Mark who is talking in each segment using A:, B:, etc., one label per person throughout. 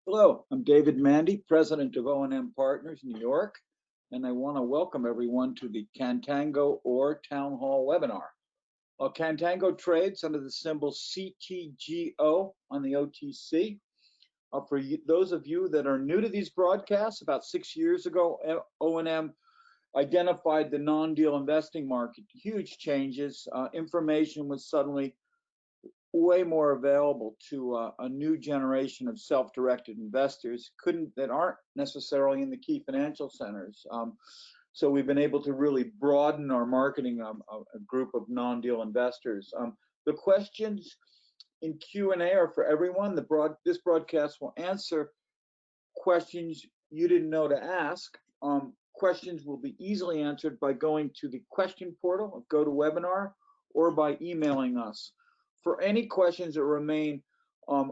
A: Hello, I'm David Mandy, President of O&M Partners, New York, and I want to welcome everyone to the Contango Ore Town Hall webinar. Contango trades under the symbol CTGO on the OTC. Those of you that are new to these broadcasts, about 6 years ago, O&M identified the non-deal investing market. Huge changes. Information was suddenly way more available to a new generation of self-directed investors that aren't necessarily in the key financial centers. So we've been able to really broaden our marketing a group of non-deal investors. The questions in Q&A are for everyone. This broadcast will answer questions you didn't know to ask. Questions will be easily answered by going to the question portal of GoToWebinar or by emailing us. For any questions that remain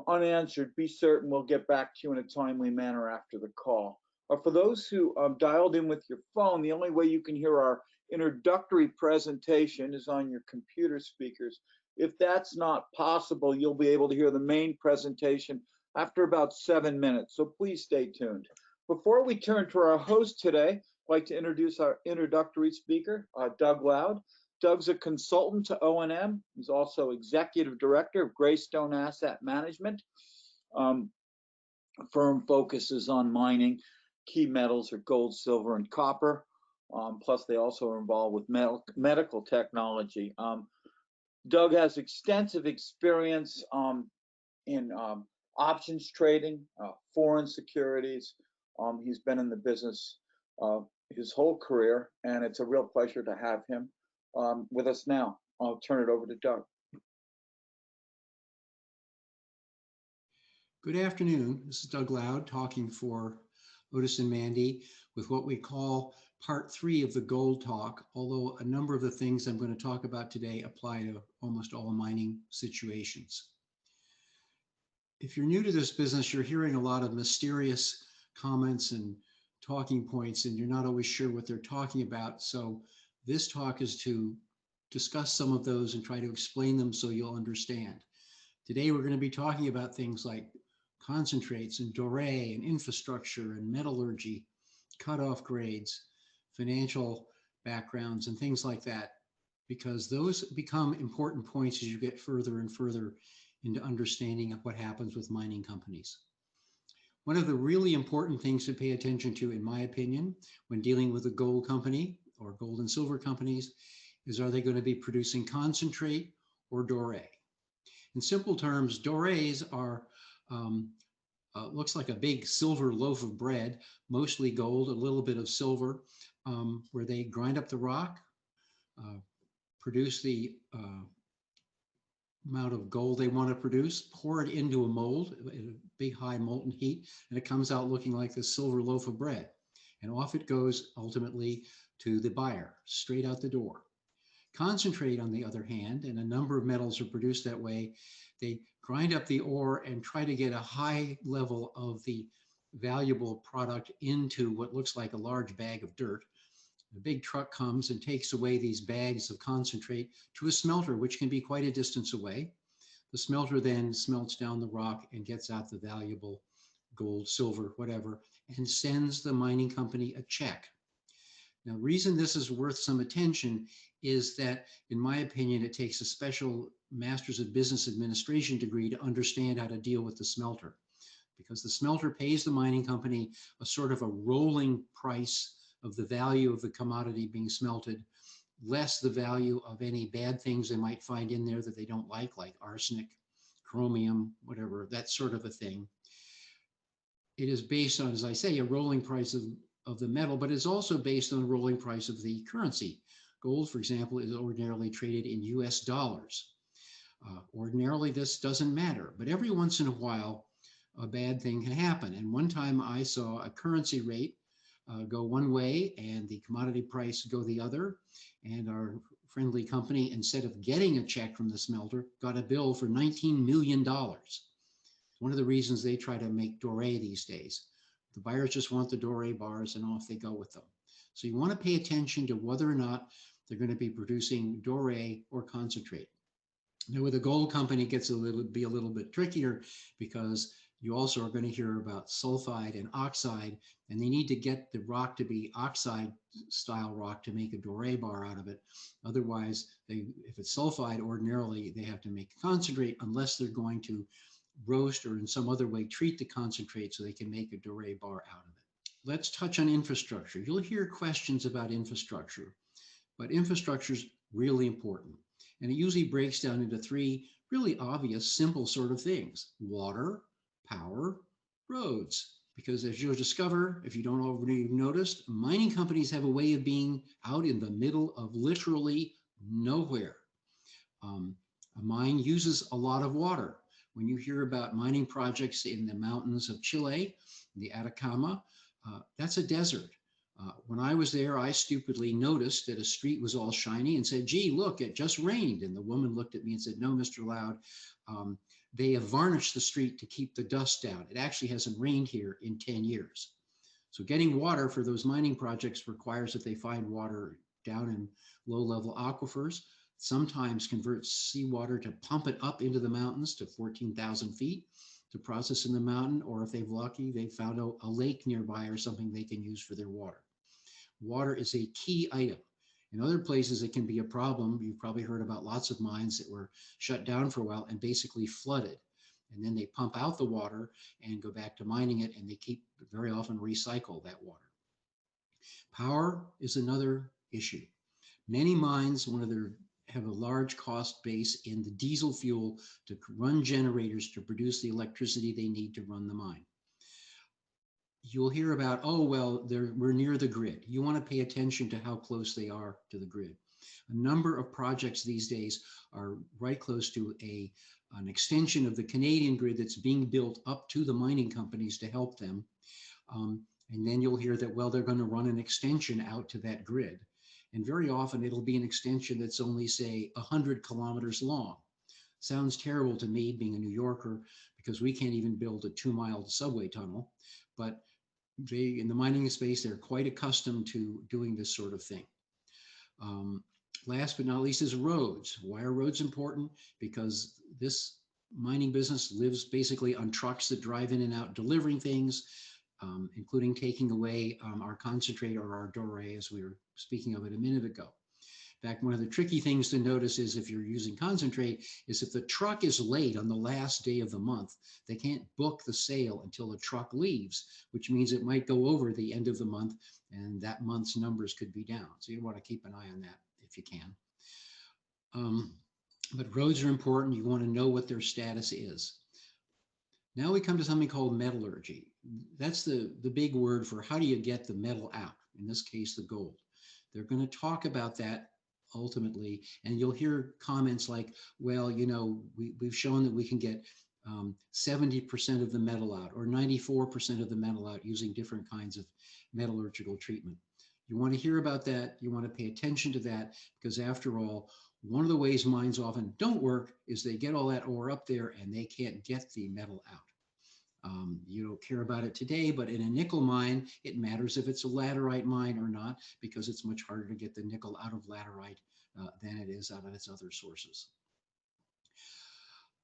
A: unanswered, be certain we'll get back to you in a timely manner after the call. For those who dialed in with your phone, the only way you can hear our introductory presentation is on your computer speakers. If that's not possible, you'll be able to hear the main presentation after about 7 minutes, so please stay tuned. Before we turn to our host today, I'd like to introduce our introductory speaker, Doug Loud. Doug's a consultant to O&M. He's also executive director of Greystone Asset Management. Firm focuses on mining key metals or gold, silver, and copper. Plus, they also are involved with medical technology. Doug has extensive experience in options trading, foreign securities. He's been in the business his whole career, and it's a real pleasure to have him with us now. I'll turn it over to Doug.
B: Good afternoon. This is Doug Loud talking for Otis and Mandy with what we call part 3 of the gold talk, although a number of the things I'm going to talk about today apply to almost all mining situations. If you're new to this business, you're hearing a lot of mysterious comments and talking points, and you're not always sure what they're talking about. So this talk is to discuss some of those and try to explain them so you'll understand. Today, we're going to be talking about things like concentrates and doré and infrastructure and metallurgy, cutoff grades, financial backgrounds, and things like that, because those become important points as you get further and further into understanding of what happens with mining companies. One of the really important things to pay attention to, in my opinion, when dealing with a gold company or gold and silver companies is, are they going to be producing concentrate or doré? In simple terms, dorés are, looks like a big silver loaf of bread, mostly gold, a little bit of silver, where they grind up the rock, produce the amount of gold they want to produce, pour it into a mold at a big high molten heat, and it comes out looking like this silver loaf of bread. And off it goes ultimately to the buyer, straight out the door. Concentrate, on the other hand, and a number of metals are produced that way, they grind up the ore and try to get a high level of the valuable product into what looks like a large bag of dirt. A big truck comes and takes away these bags of concentrate to a smelter, which can be quite a distance away. The smelter then smelts down the rock and gets out the valuable gold, silver, whatever, and sends the mining company a check. Now, the reason this is worth some attention is that, in my opinion, it takes a special Master's of Business Administration degree to understand how to deal with the smelter, because the smelter pays the mining company a sort of a rolling price of the value of the commodity being smelted, less the value of any bad things they might find in there that they don't like arsenic, chromium, whatever, that sort of a thing. It is based on, as I say, a rolling price of the metal, but it's also based on the rolling price of the currency. Gold, for example, is ordinarily traded in US dollars. Ordinarily, this doesn't matter, but every once in a while, a bad thing can happen. And one time I saw a currency rate go one way and the commodity price go the other. And our friendly company, instead of getting a check from the smelter, got a bill for $19 million. One of the reasons they try to make doré these days. The buyers just want the doré bars and off they go with them. So you want to pay attention to whether or not they're going to be producing doré or concentrate. Now with a gold company, it gets be a little bit trickier, because You also are going to hear about sulfide and oxide, and they need to get the rock to be oxide style rock to make a doré bar out of it. Otherwise, if it's sulfide, ordinarily they have to make a concentrate unless they're going to roast or in some other way treat the concentrate so they can make a doré bar out of it. Let's touch on infrastructure. You'll hear questions about infrastructure, but infrastructure is really important. And it usually breaks down into three really obvious, simple sort of things: water, power, roads. Because as you'll discover, if you don't already noticed, mining companies have a way of being out in the middle of literally nowhere. A mine uses a lot of water. When you hear about mining projects in the mountains of Chile, the Atacama, that's a desert. When I was there, I stupidly noticed that a street was all shiny and said, "Gee, look, it just rained." And the woman looked at me and said, "No, Mr. Loud, they have varnished the street to keep the dust down. It actually hasn't rained here in 10 years. So getting water for those mining projects requires that they find water down in low-level aquifers, sometimes convert seawater to pump it up into the mountains to 14,000 feet to process in the mountain, or if they've lucky, they found a lake nearby or something they can use for their water. Water is a key item. In other places, it can be a problem. You've probably heard about lots of mines that were shut down for a while and basically flooded. And then they pump out the water and go back to mining it, and they keep very often recycle that water. Power is another issue. Many mines, have a large cost base in the diesel fuel to run generators to produce the electricity they need to run the mine. You'll hear about, oh, well, we're near the grid. You want to pay attention to how close they are to the grid. A number of projects these days are right close to an extension of the Canadian grid that's being built up to the mining companies to help them. And then you'll hear that, well, they're going to run an extension out to that grid. And very often it'll be an extension that's only, say, 100 kilometers long. Sounds terrible to me, being a New Yorker, because we can't even build a 2-mile subway tunnel. But they, in the mining space, they're quite accustomed to doing this sort of thing. Last but not least is roads. Why are roads important? Because this mining business lives basically on trucks that drive in and out delivering things, including taking away our concentrate or our doré, as we were speaking of it a minute ago. In fact, one of the tricky things to notice is if you're using concentrate is if the truck is late on the last day of the month, they can't book the sale until the truck leaves, which means it might go over the end of the month and that month's numbers could be down. So you want to keep an eye on that if you can. But roads are important. You want to know what their status is. Now we come to something called metallurgy. That's the big word for how do you get the metal out, in this case, the gold. They're going to talk about that ultimately, and you'll hear comments like, well, you know, we've shown that we can get 70% of the metal out or 94% of the metal out using different kinds of metallurgical treatment. You want to hear about that. You want to pay attention to that, because after all, one of the ways mines often don't work is they get all that ore up there and they can't get the metal out. You don't care about it today, but in a nickel mine, it matters if it's a laterite mine or not, because it's much harder to get the nickel out of laterite than it is out of its other sources.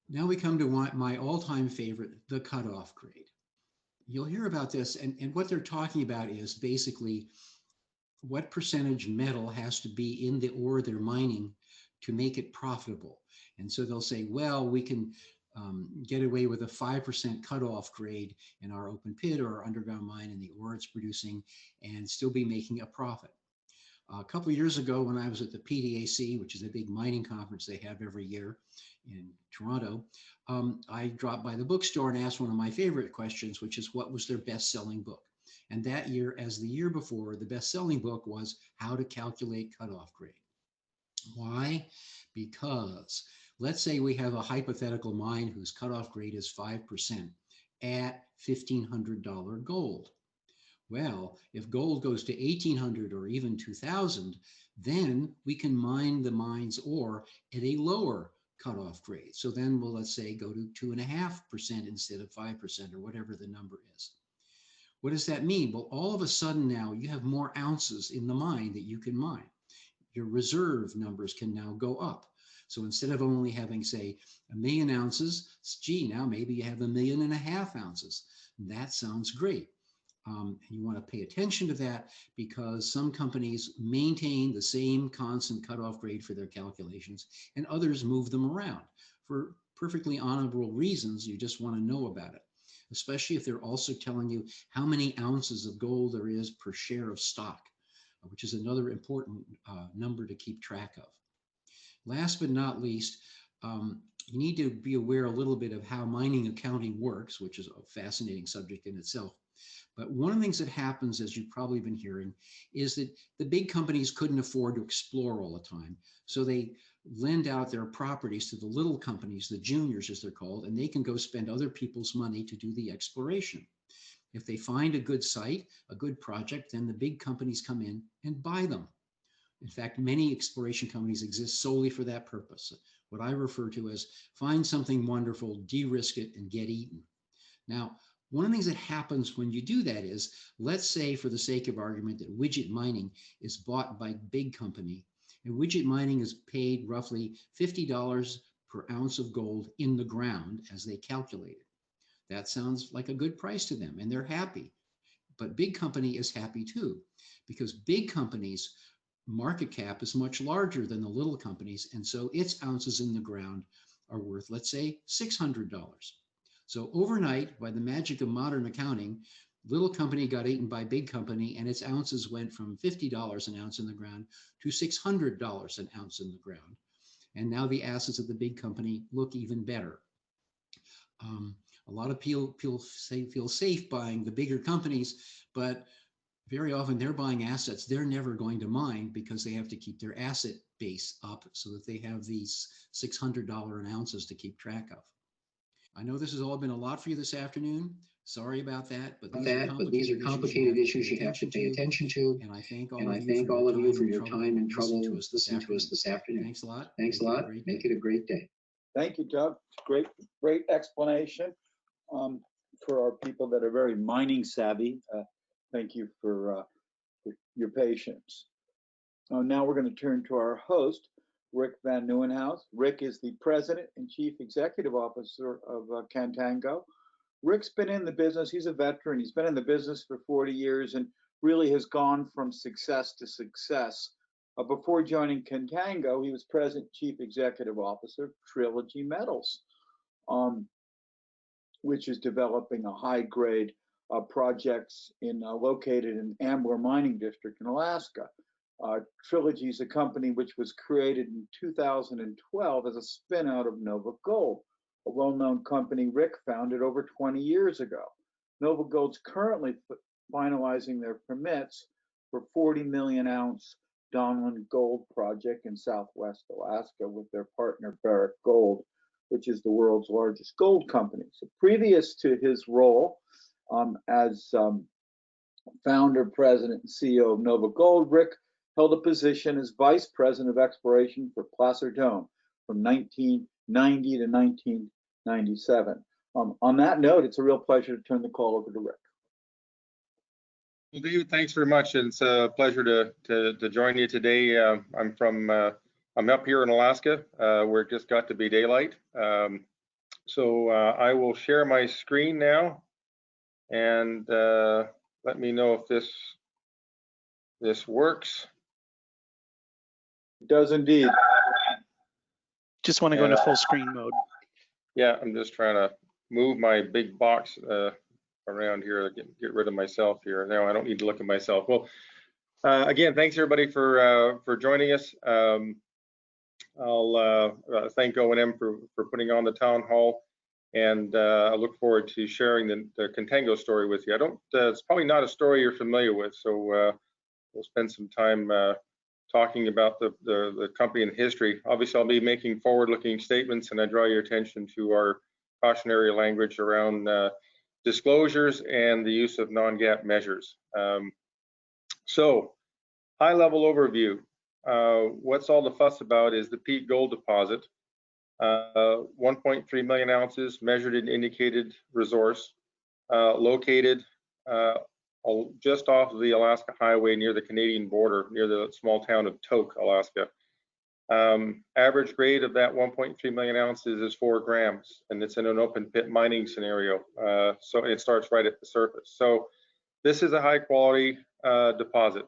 B: Now we come to my all-time favorite, the cutoff grade. You'll hear about this, and what they're talking about is basically what percentage metal has to be in the ore they're mining to make it profitable. And so they'll say, well, we can get away with a 5% cutoff grade in our open pit or our underground mine in the ore it's producing and still be making a profit. A couple of years ago, when I was at the PDAC, which is a big mining conference they have every year in Toronto, I dropped by the bookstore and asked one of my favorite questions, which is what was their best-selling book? And that year, as the year before, the best-selling book was How to Calculate Cutoff Grade. Why? Because let's say we have a hypothetical mine whose cutoff grade is 5% at $1,500 gold. Well, if gold goes to 1,800 or even 2,000, then we can mine the mine's ore at a lower cutoff grade. So then we'll, let's say, go to 2.5% instead of 5% or whatever the number is. What does that mean? Well, all of a sudden now you have more ounces in the mine that you can mine. Your reserve numbers can now go up. So instead of only having, say, 1 million ounces, gee, now maybe you have 1.5 million ounces. That sounds great. And you want to pay attention to that because some companies maintain the same constant cutoff grade for their calculations and others move them around for perfectly honorable reasons. You just want to know about it, especially if they're also telling you how many ounces of gold there is per share of stock, which is another important number to keep track of. Last but not least, you need to be aware a little bit of how mining accounting works, which is a fascinating subject in itself. But one of the things that happens, as you've probably been hearing, is that the big companies couldn't afford to explore all the time. So they lend out their properties to the little companies, the juniors as they're called, and they can go spend other people's money to do the exploration. If they find a good site, a good project, then the big companies come in and buy them. In fact, many exploration companies exist solely for that purpose, what I refer to as find something wonderful, de-risk it, and get eaten. Now, one of the things that happens when you do that is, let's say for the sake of argument that widget mining is bought by big company, and widget mining is paid roughly $50 per ounce of gold in the ground as they calculate it. That sounds like a good price to them, and they're happy. But big company is happy too, because big companies' market cap is much larger than the little companies, and so its ounces in the ground are worth, let's say, $600. So overnight, by the magic of modern accounting, little company got eaten by big company, and its ounces went from $50 an ounce in the ground to $600 an ounce in the ground. And now the assets of the big company look even better. A lot of people feel safe buying the bigger companies, but very often they're buying assets they're never going to mine because they have to keep their asset base up so that they have these $600 an ounces to keep track of. I know this has all been a lot for you this afternoon. Sorry about that, but these are complicated issues you have to pay attention to. And I thank all of you for your time and trouble listening to us this afternoon. Thanks a lot. Thanks a lot. Make it a great day.
A: Thank you, Doug. Great explanation for our people that are very mining savvy. Thank you for your patience. Now we're going to turn to our host, Rick Van Nieuwenhuis. Rick is the President and Chief Executive Officer of Contango. Rick's been in the business. He's a veteran. He's been in the business for 40 years and really has gone from success to success. Before joining Contango, he was President Chief Executive Officer of Trilogy Metals, which is developing a high-grade projects located in Ambler Mining District in Alaska. Trilogy is a company which was created in 2012 as a spin out of Nova Gold, a well-known company Rick founded over 20 years ago. Nova Gold's currently finalizing their permits for 40 million ounce Donlin Gold project in Southwest Alaska with their partner Barrick Gold, which is the world's largest gold company. So previous to his role as founder, president, and CEO of Nova Gold, Rick held a position as vice president of exploration for Placer Dome from 1990 to 1997. On that note, it's a real pleasure to turn the call over to Rick.
C: Well, David, thanks very much. It's a pleasure to join you today. I'm up here in Alaska, where it just got to be daylight. So I will share my screen now, and let me know if this works.
A: It does indeed.
D: Just want to go into full screen mode.
C: Yeah, I'm just trying to move my big box around here, get rid of myself here. Now I don't need to look at myself. Well, again, thanks everybody for joining us. I'll thank O&M for putting on the town hall, and I look forward to sharing the Contango story with you. It's probably not a story you're familiar with, so we'll spend some time talking about the company and history. Obviously, I'll be making forward-looking statements, and I draw your attention to our cautionary language around disclosures and the use of non-GAAP measures. So, high-level overview. What's all the fuss about is the Peak Gold deposit. 1.3 million ounces measured and indicated resource, located just off of the Alaska Highway near the Canadian border, near the small town of Tok, Alaska. Average grade of that 1.3 million ounces is 4 grams, and it's in an open pit mining scenario. So it starts right at the surface. So this is a high quality deposit.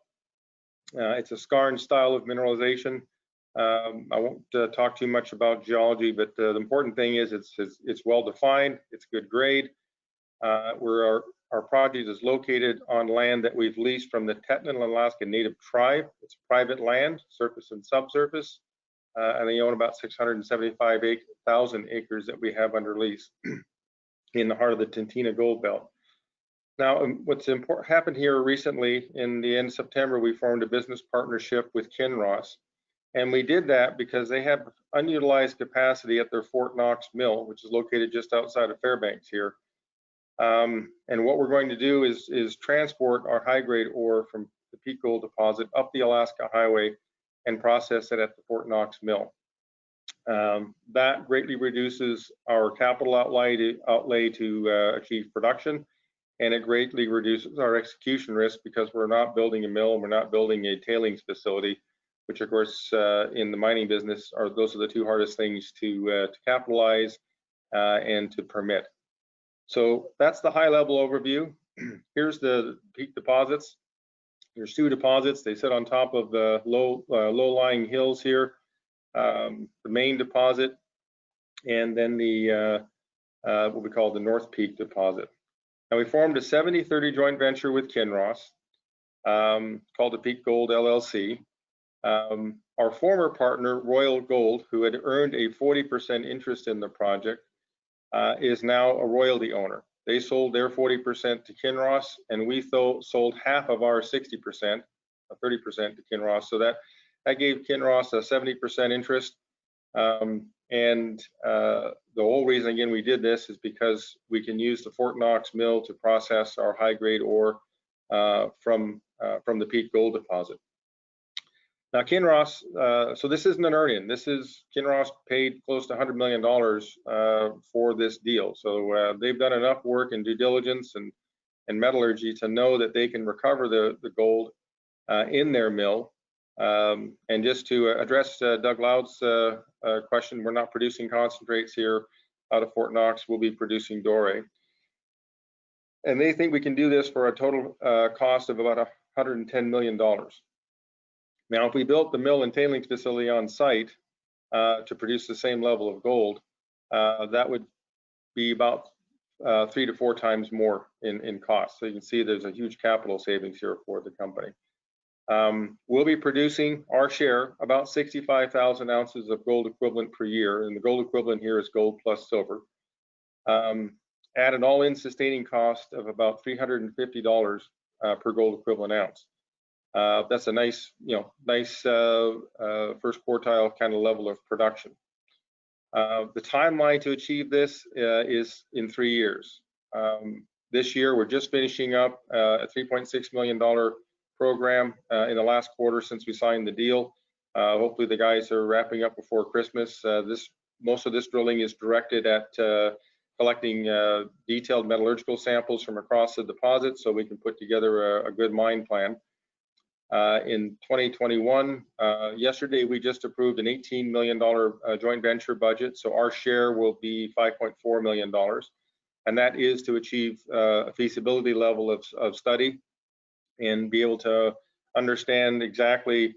C: It's a skarn style of mineralization. I won't talk too much about geology, but the important thing is it's well defined, it's good grade. Our project is located on land that we've leased from the Tetlin, Alaska Native tribe. It's private land, surface and subsurface, and they own about 675,000 acres that we have under lease in the heart of the Tintina Gold Belt. Now, what's happened here recently, in the end of September, we formed a business partnership with Kinross. And we did that because they have unutilized capacity at their Fort Knox Mill, which is located just outside of Fairbanks here. And what we're going to do is transport our high-grade ore from the Peak Gold deposit up the Alaska Highway and process it at the Fort Knox Mill. That greatly reduces our capital outlay to achieve production, and it greatly reduces our execution risk because we're not building a mill, we're not building a tailings facility, which of course in the mining business those are the two hardest things to capitalize and to permit. So that's the high level overview. Here's the peak deposits. There's 2 deposits. They sit on top of the low-lying hills here. The main deposit, and then the what we call the North Peak deposit. Now we formed a 70-30 joint venture with Kinross called the Peak Gold LLC. Our former partner, Royal Gold, who had earned a 40% interest in the project, is now a royalty owner. They sold their 40% to Kinross, and we sold half of our 60%, 30% to Kinross. So that gave Kinross a 70% interest. And the whole reason, again, we did this is because we can use the Fort Knox Mill to process our high-grade ore from the Peak Gold deposit. Now, Kinross, so this isn't an earn-in. This is Kinross paid close to $100 million for this deal. So they've done enough work and due diligence and metallurgy to know that they can recover the gold in their mill. And just to address Doug Loud's question, we're not producing concentrates here out of Fort Knox. We'll be producing doré. And they think we can do this for a total cost of about $110 million. Now, if we built the mill and tailings facility on site to produce the same level of gold, that would be about 3 to 4 times more in cost. So you can see there's a huge capital savings here for the company. We'll be producing our share, about 65,000 ounces of gold equivalent per year, and the gold equivalent here is gold plus silver, at an all-in sustaining cost of about $350 per gold equivalent ounce. That's a nice, first quartile kind of level of production. The timeline to achieve this is in 3 years. This year, we're just finishing up a $3.6 million program in the last quarter since we signed the deal. Hopefully, the guys are wrapping up before Christmas. Most of this drilling is directed at collecting detailed metallurgical samples from across the deposit so we can put together a good mine plan. In 2021, yesterday we just approved an $18 million joint venture budget, so our share will be $5.4 million, and that is to achieve a feasibility level of study and be able to understand exactly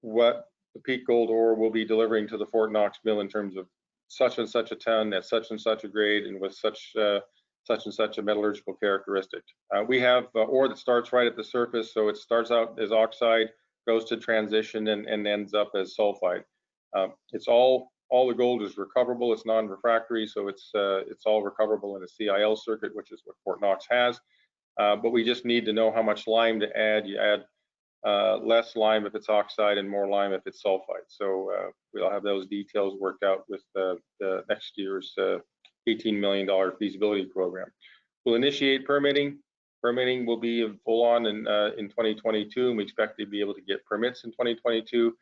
C: what the Peak Gold ore will be delivering to the Fort Knox Mill in terms of such and such a ton at such and such a grade and with such and such a metallurgical characteristic. We have ore that starts right at the surface, so it starts out as oxide, goes to transition, and ends up as sulfide. It's all the gold is recoverable. It's non-refractory, so it's all recoverable in a CIL circuit, which is what Fort Knox has. But we just need to know how much lime to add. You add less lime if it's oxide and more lime if it's sulfide. So we'll have those details worked out with the next year's $18 million feasibility program. We'll initiate permitting. Permitting will be full on in 2022, and we expect to be able to get permits in 2022.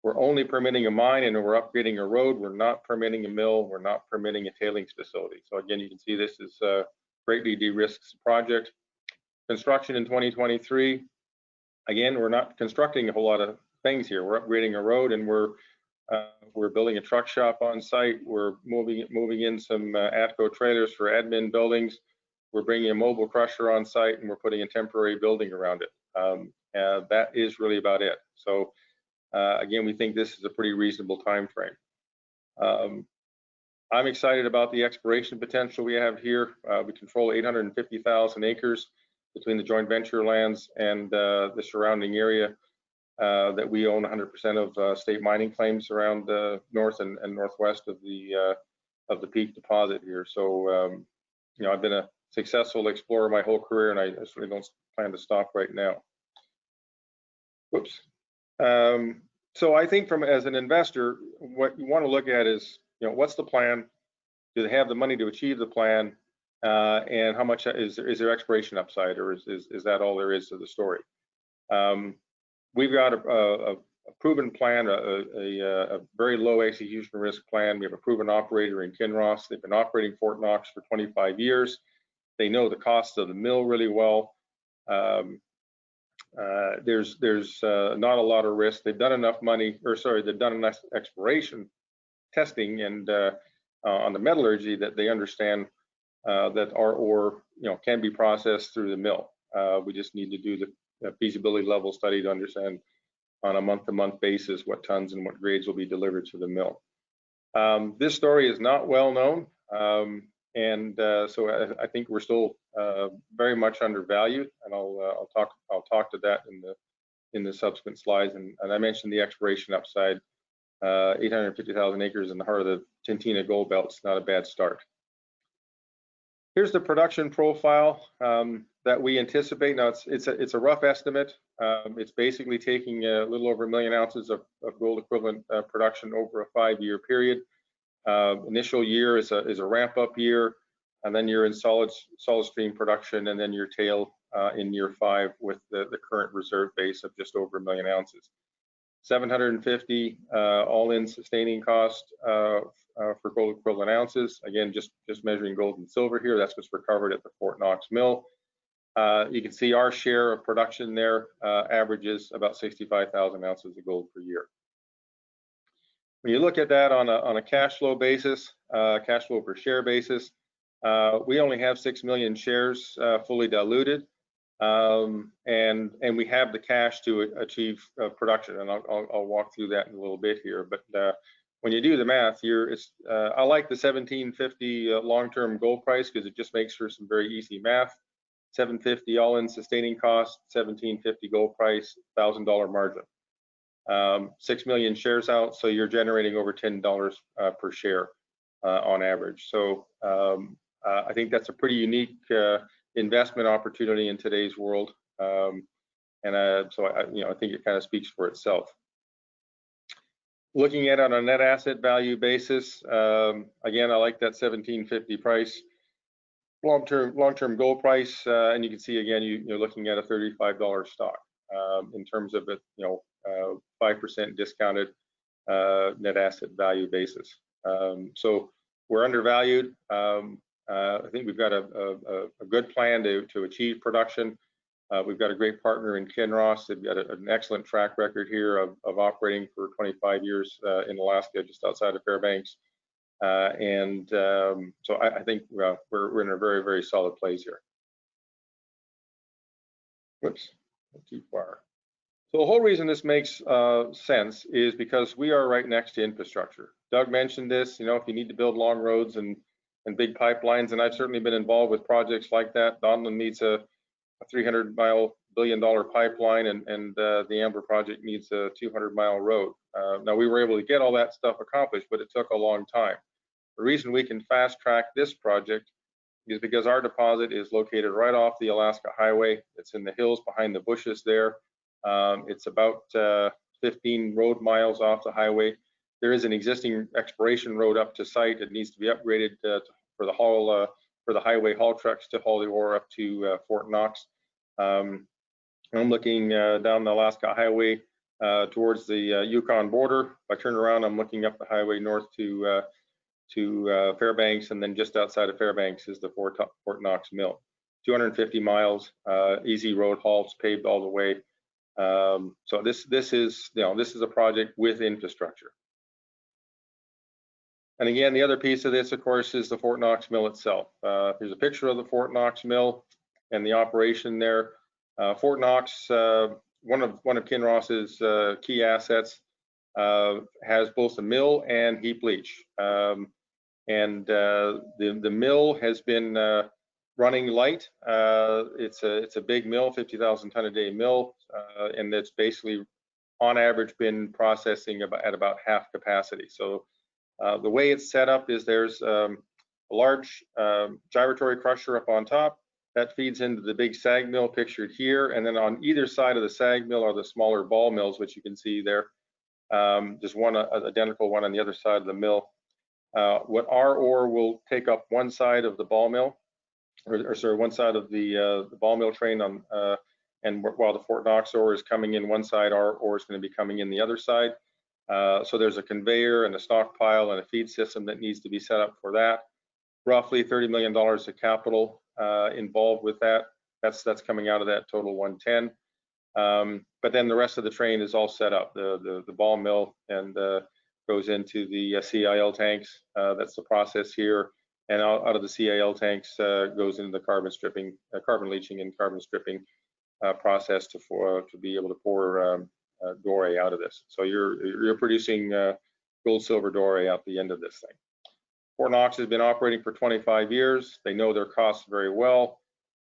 C: We're only permitting a mine and we're upgrading a road. We're not permitting a mill. We're not permitting a tailings facility. So again, you can see this is greatly de-risks the project. Construction in 2023. Again, we're not constructing a whole lot of things here. We're upgrading a road and we're We're building a truck shop on site. We're moving in some ATCO trailers for admin buildings. We're bringing a mobile crusher on site, and we're putting a temporary building around it. That is really about it. So again, we think this is a pretty reasonable time frame. I'm excited about the exploration potential we have here. We control 850,000 acres between the joint venture lands and the surrounding area that we own 100% of state mining claims around the north and northwest of the Peak deposit here. So, you know, I've been a successful explorer my whole career, and I certainly don't plan to stop right now. Whoops. So I think as an investor, what you want to look at is, you know, what's the plan? Do they have the money to achieve the plan? And how much is there exploration upside, or is that all there is to the story? We've got a proven plan, a very low execution risk plan. We have a proven operator in Kinross. They've been operating Fort Knox for 25 years. They know the cost of the mill really well. There's not a lot of risk. They've done enough they've done enough exploration testing and on the metallurgy that they understand that our ore, you know, can be processed through the mill. We just need to do the feasibility level study to understand on a month-to-month basis what tons and what grades will be delivered to the mill. This story is not well known, and so I think we're still very much undervalued, and I'll talk to that in the subsequent slides. And I mentioned the exploration upside. 850,000 acres in the heart of the Tintina Gold Belt is not a bad start. Here's the production profile that we anticipate. Now it's a rough estimate. It's basically taking a little over 1 million ounces of gold equivalent production over a 5-year period. Initial year is a ramp-up year, and then you're in solid stream production, and then your tail in year 5 with the current reserve base of just over 1 million ounces. 750 all-in sustaining cost for gold equivalent ounces. Again, just measuring gold and silver here. That's what's recovered at the Fort Knox Mill. You can see our share of production there averages about 65,000 ounces of gold per year. When you look at that on a cash flow basis, cash flow per share basis, we only have 6 million shares fully diluted. And we have the cash to achieve production, and I'll walk through that in a little bit here. But when you do the math, I like the $1,750 long-term gold price because it just makes for some very easy math. $750 all-in sustaining cost, $1,750 gold price, $1,000 margin. 6 million shares out, so you're generating over $10 per share on average. So I think that's a pretty unique investment opportunity in today's world, so I think it kind of speaks for itself. Looking at it on a net asset value basis, again, I like that $1,750 price, long-term gold price, and you can see again you're looking at a $35 stock in terms of it, 5% discounted net asset value basis. So we're undervalued. I think we've got a good plan to achieve production. We've got a great partner in Kinross. They've got an excellent track record here of operating for 25 years in Alaska, just outside of Fairbanks. So I think we're in a very, very solid place here. Whoops, too far. So the whole reason this makes sense is because we are right next to infrastructure. Doug mentioned this, if you need to build long roads and big pipelines, and I've certainly been involved with projects like that. Donlin needs a 300-mile billion-dollar pipeline, and the Amber project needs a 200-mile road. Now, we were able to get all that stuff accomplished, but it took a long time. The reason we can fast track this project is because our deposit is located right off the Alaska Highway. It's in the hills behind the bushes there. It's about 15 road miles off the highway. There is an existing exploration road up to site. It needs to be upgraded for the highway haul trucks to haul the ore up to Fort Knox. I'm looking down the Alaska Highway towards the Yukon border. If I turn around, I'm looking up the highway north to Fairbanks, and then just outside of Fairbanks is the Fort Knox Mill. 250 miles, easy road hauls, paved all the way. So this is a project with infrastructure. And again, the other piece of this, of course, is the Fort Knox Mill itself. Here's a picture of the Fort Knox Mill and the operation there. Fort Knox, one of Kinross's key assets, has both a mill and heap leach. The mill has been running light. It's a big mill, 50,000 ton a day mill, and it's basically on average been processing at about half capacity. So the way it's set up is there's a large gyratory crusher up on top that feeds into the big SAG mill pictured here, and then on either side of the SAG mill are the smaller ball mills, which you can see there. There's one identical one on the other side of the mill. What our ore will take up one side of the ball mill, or sorry, one side of the ball mill train on, and while the Fort Knox ore is coming in one side, our ore is going to be coming in the other side. So there's a conveyor and a stockpile and a feed system that needs to be set up for that. Roughly $30 million of capital involved with that. That's coming out of that total 110. But then the rest of the train is all set up. The ball mill and goes into the CIL tanks. That's the process here. And out of the CIL tanks goes into the carbon stripping, carbon leaching and carbon stripping process to be able to pour doré out of this. So you're producing gold, silver doré out the end of this thing. Fort Knox has been operating for 25 years. They know their costs very well.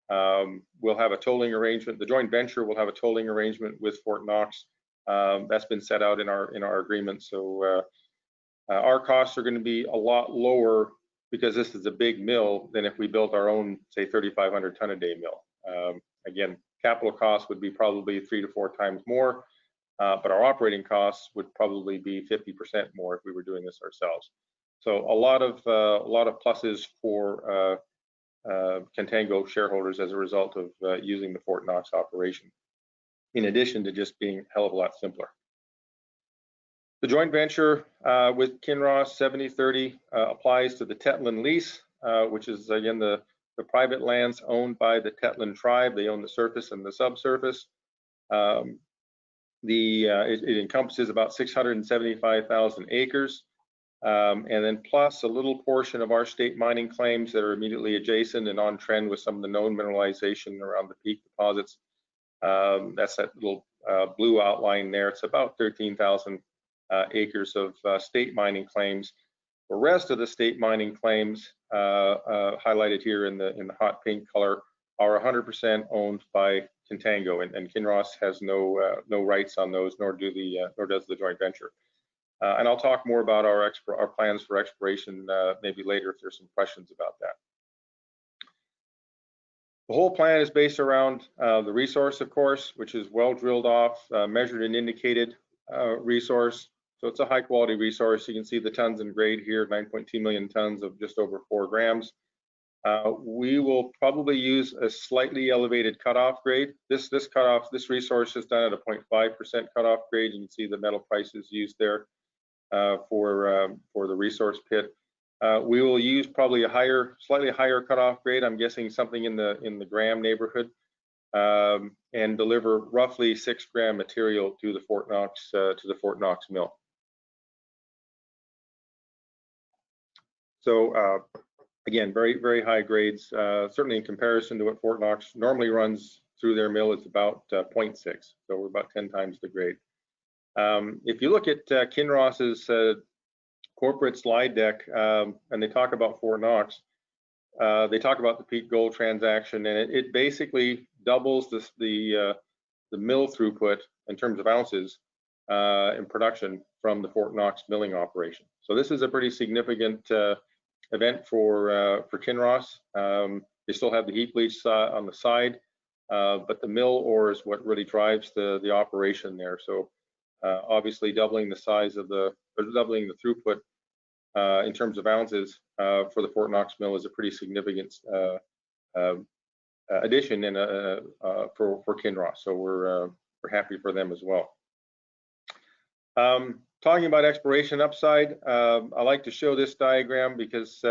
C: We'll have a tolling arrangement. The joint venture will have a tolling arrangement with Fort Knox. That's been set out in our agreement. So our costs are going to be a lot lower because this is a big mill than if we built our own, say, 3,500 ton a day mill. Again, capital costs would be probably 3 to 4 times more, but our operating costs would probably be 50% more if we were doing this ourselves. So a lot of pluses for Contango shareholders as a result of using the Fort Knox operation, in addition to just being a hell of a lot simpler. The joint venture with Kinross 70/30 applies to the Tetlin lease, which is again the private lands owned by the Tetlin tribe. They own the surface and the subsurface. It encompasses about 675,000 acres. And then plus a little portion of our state mining claims that are immediately adjacent and on trend with some of the known mineralization around the peak deposits. That's that little blue outline there. It's about 13,000 acres of state mining claims. The rest of the state mining claims highlighted here in the hot pink color are 100% owned by Contango, and Kinross has no rights on those, nor does the joint venture. And I'll talk more about our plans for exploration maybe later if there's some questions about that. The whole plan is based around the resource, of course, which is well drilled off, measured and indicated resource. So it's a high quality resource. You can see the tons and grade here, 9.2 million tons of just over 4 grams. We will probably use a slightly elevated cutoff grade. This resource is done at a 0.5% cutoff grade. You can see the metal prices used there for the resource pit. We will use probably a slightly higher cutoff grade. I'm guessing something in the gram neighborhood, and deliver roughly 6 gram material to the Fort Knox mill. So again, very, very high grades, certainly in comparison to what Fort Knox normally runs through their mill. It's about 0.6, so we're about 10 times the grade. If you look at Kinross's corporate slide deck, and they talk about Fort Knox, they talk about the Peak Gold transaction, and it basically doubles the mill throughput in terms of ounces in production from the Fort Knox milling operation. So this is a pretty significant event for Kinross. They still have the heap leach on the side, but the mill ore is what really drives the operation there. So obviously doubling the throughput in terms of ounces for the Fort Knox mill is a pretty significant addition for Kinross. So we're happy for them as well. Talking about exploration upside, I like to show this diagram because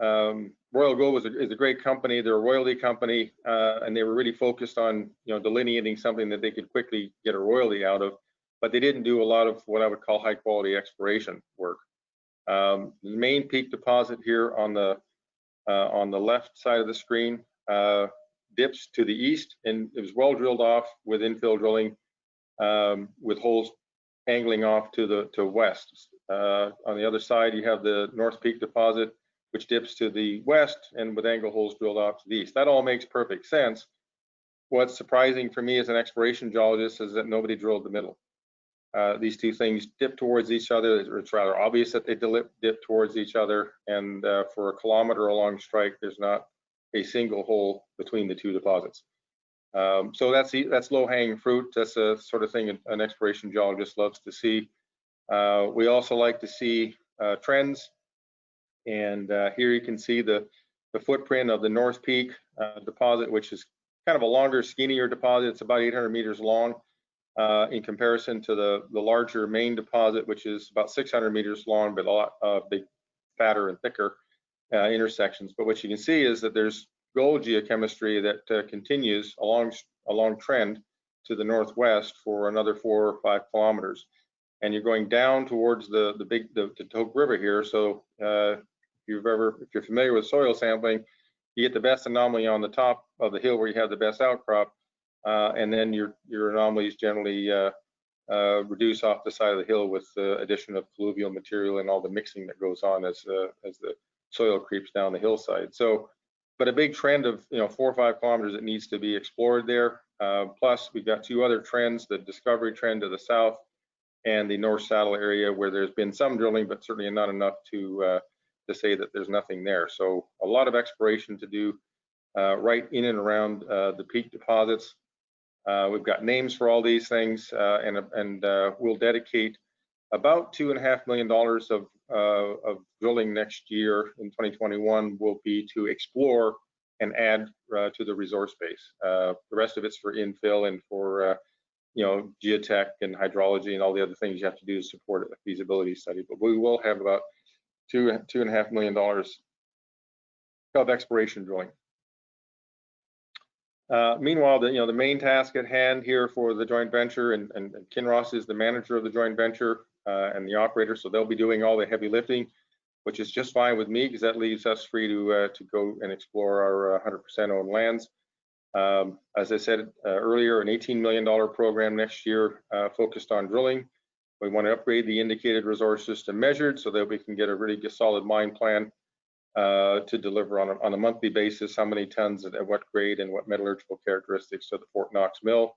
C: Royal Gold is a great company. They're a royalty company, and they were really focused on delineating something that they could quickly get a royalty out of, but they didn't do a lot of what I would call high quality exploration work. The main peak deposit here on the left side of the screen dips to the east, and it was well drilled off with infill drilling, with holes angling off to the west. On the other side, you have the North Peak deposit, which dips to the west and with angle holes drilled off to the east. That all makes perfect sense. What's surprising for me as an exploration geologist is that nobody drilled the middle. These two things dip towards each other. It's rather obvious that they dip towards each other, and for a kilometer along strike, there's not a single hole between the two deposits. So that's low-hanging fruit. That's a sort of thing an exploration geologist loves to see. We also like to see trends, and here you can see the footprint of the North Peak deposit, which is kind of a longer, skinnier deposit. It's about 800 meters long in comparison to the larger main deposit, which is about 600 meters long, but a lot big, fatter and thicker intersections. But what you can see is that there's gold geochemistry that continues along trend to the northwest for another 4 or 5 kilometers, and you're going down towards the Toke River here. So if you're familiar with soil sampling, you get the best anomaly on the top of the hill where you have the best outcrop, and then your anomalies generally reduce off the side of the hill with the addition of colluvial material and all the mixing that goes on as the soil creeps down the hillside. So, but a big trend of 4 or 5 kilometers that needs to be explored there. Plus, we've got 2 other trends: the Discovery trend to the south and the North Saddle area, where there's been some drilling, but certainly not enough to say that there's nothing there. So, a lot of exploration to do right in and around the peak deposits. We've got names for all these things, and we'll dedicate about $2.5 million of drilling next year in 2021 will be to explore and add to the resource base. The rest of it's for infill and for geotech and hydrology and all the other things you have to do to support a feasibility study. But we will have about $2.5 million of exploration drilling. Meanwhile, the main task at hand here for the joint venture, and Kinross is the manager of the joint venture and the operator, so they'll be doing all the heavy lifting, which is just fine with me because that leaves us free to go and explore our 100% owned lands. As I said earlier, an $18 million program next year focused on drilling. We want to upgrade the indicated resources to measured so that we can get a really solid mine plan to deliver on a monthly basis how many tons at what grade and what metallurgical characteristics to the Fort Knox Mill.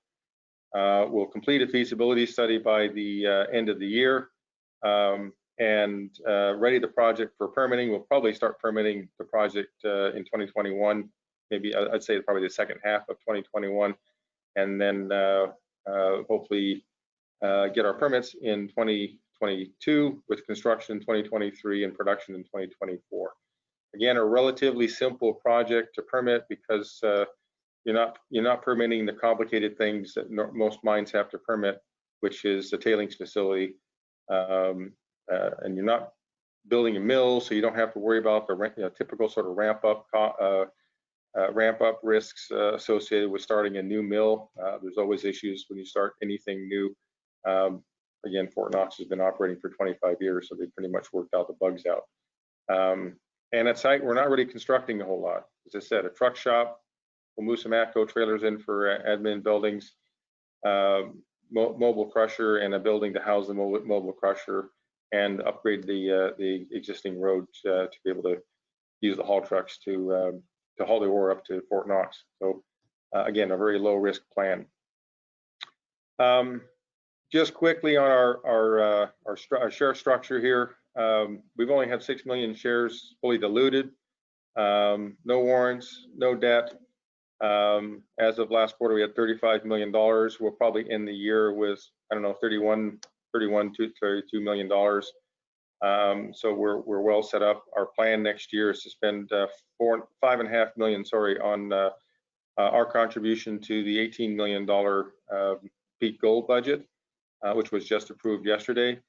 C: We'll complete a feasibility study by the end of the year and ready the project for permitting. We'll probably start permitting the project in 2021, maybe I'd say probably the second half of 2021, and then hopefully get our permits in 2022 with construction in 2023 and production in 2024. Again, a relatively simple project to permit because you're not permitting the complicated things that most mines have to permit, which is the tailings facility, and you're not building a mill, so you don't have to worry about the typical sort of ramp up risks associated with starting a new mill. There's always issues when you start anything new. Again, Fort Knox has been operating for 25 years, so they've pretty much worked out the bugs out. And at site, we're not really constructing a whole lot. As I said, a truck shop. We'll move some ATCO trailers in for admin buildings, mobile crusher, and a building to house the mobile crusher, and upgrade the existing road to be able to use the haul trucks to haul the ore up to Fort Knox. So again, a very low risk plan. Just quickly on our share structure here. We've only had 6 million shares fully diluted, no warrants, no debt. As of last quarter, we had $35 million. We'll probably end the year with, I don't know, $31 to $32 million. So we're well set up. Our plan next year is to spend $5.5 million, on our contribution to the $18 million peak gold budget, which was just approved yesterday.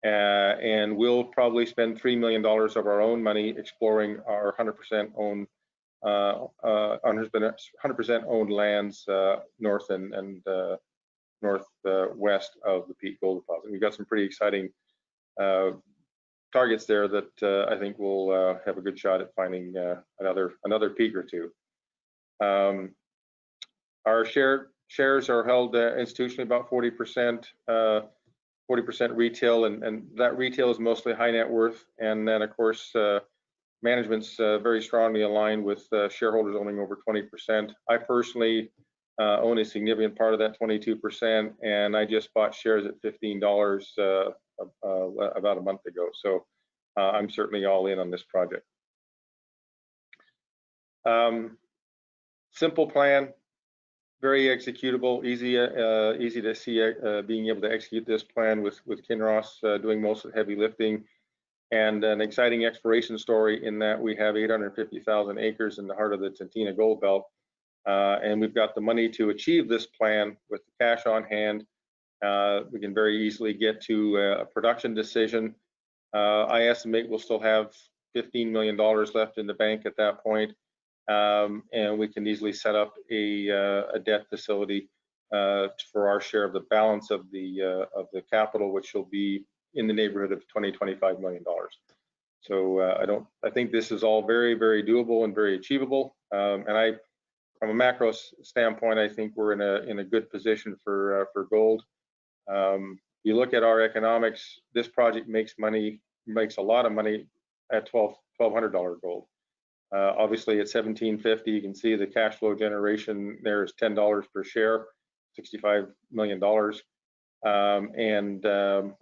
C: And we'll probably spend $3 million of our own money exploring our 100% owned 100% owned lands north and northwest of the Peak Gold Deposit. We've got some pretty exciting targets there that I think we'll have a good shot at finding another peak or two. Our shares are held institutionally about 40%, 40% retail, and that retail is mostly high net worth. And then, of course, management's very strongly aligned with shareholders owning over 20%. I personally own a significant part of that 22%, and I just bought shares at $15 about a month ago. So I'm certainly all in on this project. Simple plan, very executable, easy to see being able to execute this plan with Kinross doing most of the heavy lifting, and an exciting exploration story in that we have 850,000 acres in the heart of the Tintina Gold Belt, and we've got the money to achieve this plan with the cash on hand. We can very easily get to a production decision. I estimate we'll still have $15 million left in the bank at that point. And we can easily set up a debt facility for our share of the balance of the capital, which will be in the neighborhood of $20–25 million. So I think this is all very, very doable and very achievable. And from a macro standpoint, I think we're in a good position for gold. You look at our economics, this project makes a lot of money at $1,200 gold. Obviously at $1,750, you can see the cash flow generation there is $10 per share, $65 million. And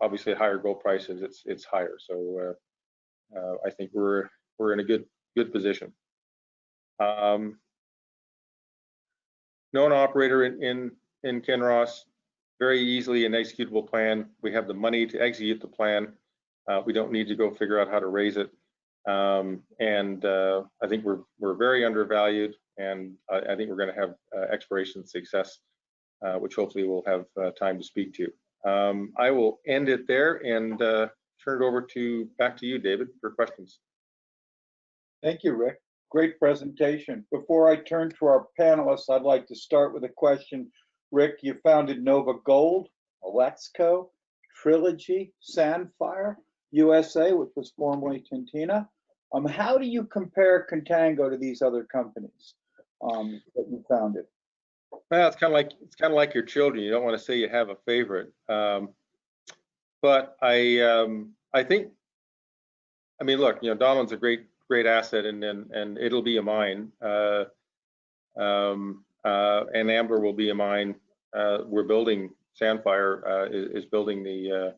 C: obviously at higher gold prices, it's higher. So I think we're in a good position. Known operator in Kinross, very easily an executable plan. We have the money to execute the plan. We don't need to go figure out how to raise it. And I think we're very undervalued, and I think we're going to have exploration success, which hopefully we'll have time to speak to. I will end it there and turn it over back to you, David, for questions.
A: Thank you, Rick. Great presentation. Before I turn to our panelists, I'd like to start with a question. Rick, you founded Nova Gold, Alexco, Trilogy, Sandfire, USA, which was formerly Tintina. How do you compare Contango to these other companies that you founded?
C: Well, it's kind of like your children. You don't want to say you have a favorite, but I think, I mean, look, Donlin's a great asset, and it'll be a mine, and Ambler will be a mine. We're building Sandfire is building the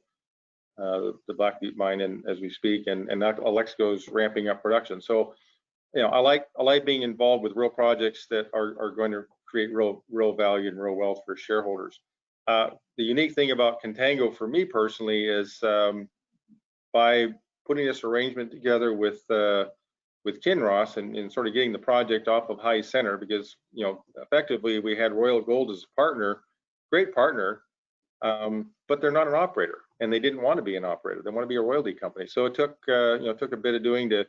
C: Black Butte mine, and as we speak, and Alexco's ramping up production. So, I like being involved with real projects that are going to create real value and real wealth for shareholders. The unique thing about Contango for me personally is by putting this arrangement together with Kinross and sort of getting the project off of high center, because effectively we had Royal Gold as a partner, great partner, but they're not an operator, and they didn't want to be an operator. They want to be a royalty company. So it took a bit of doing to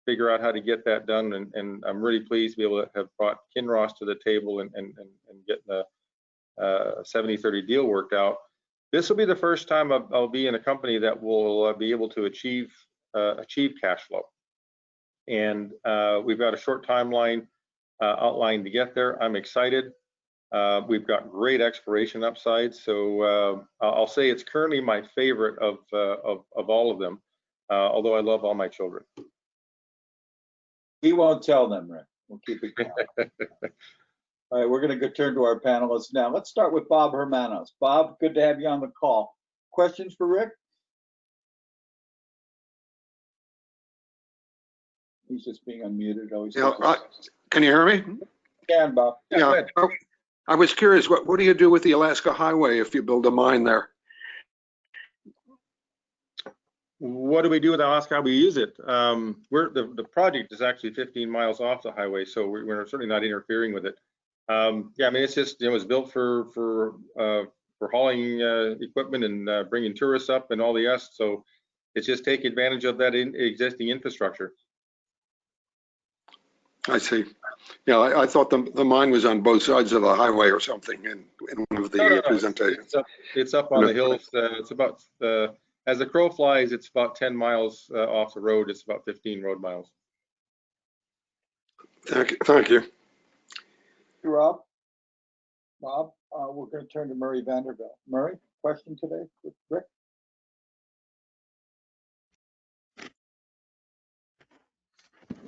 C: figure out how to get that done, and I'm really pleased to be able to have brought Kinross to the table and get the 70-30 deal worked out. This will be the first time I'll be in a company that will be able to achieve cash flow, and we've got a short timeline outlined to get there. I'm excited. We've got great exploration upside, so I'll say it's currently my favorite of all of them, although I love all my children.
A: He won't tell them, Rick. We'll keep it quiet. All right, we're going to turn to our panelists now. Let's start with Bob Hermanos. Bob, good to have you on the call. Questions for Rick? He's just being unmuted.
E: Can you hear me?
A: Can, Bob.
E: Yeah. I was curious, what do you do with the Alaska Highway if you build a mine there?
C: What do we do with Alaska? We use it. The project is actually 15 miles off the highway, so we're certainly not interfering with it. Yeah, I mean, it's just it was built for hauling equipment and bringing tourists up and all the rest. So it's just take advantage of that existing infrastructure.
E: I see. Yeah, I thought the mine was on both sides of the highway or something in one of the presentations.
C: It's up on the hills. It's about as the crow flies, it's about 10 miles off the road. It's about 15 road miles.
E: Thank you. Thank you.
A: Rob. Bob, we're going to turn to Murray Vanderbilt. Murray, question today with Rick?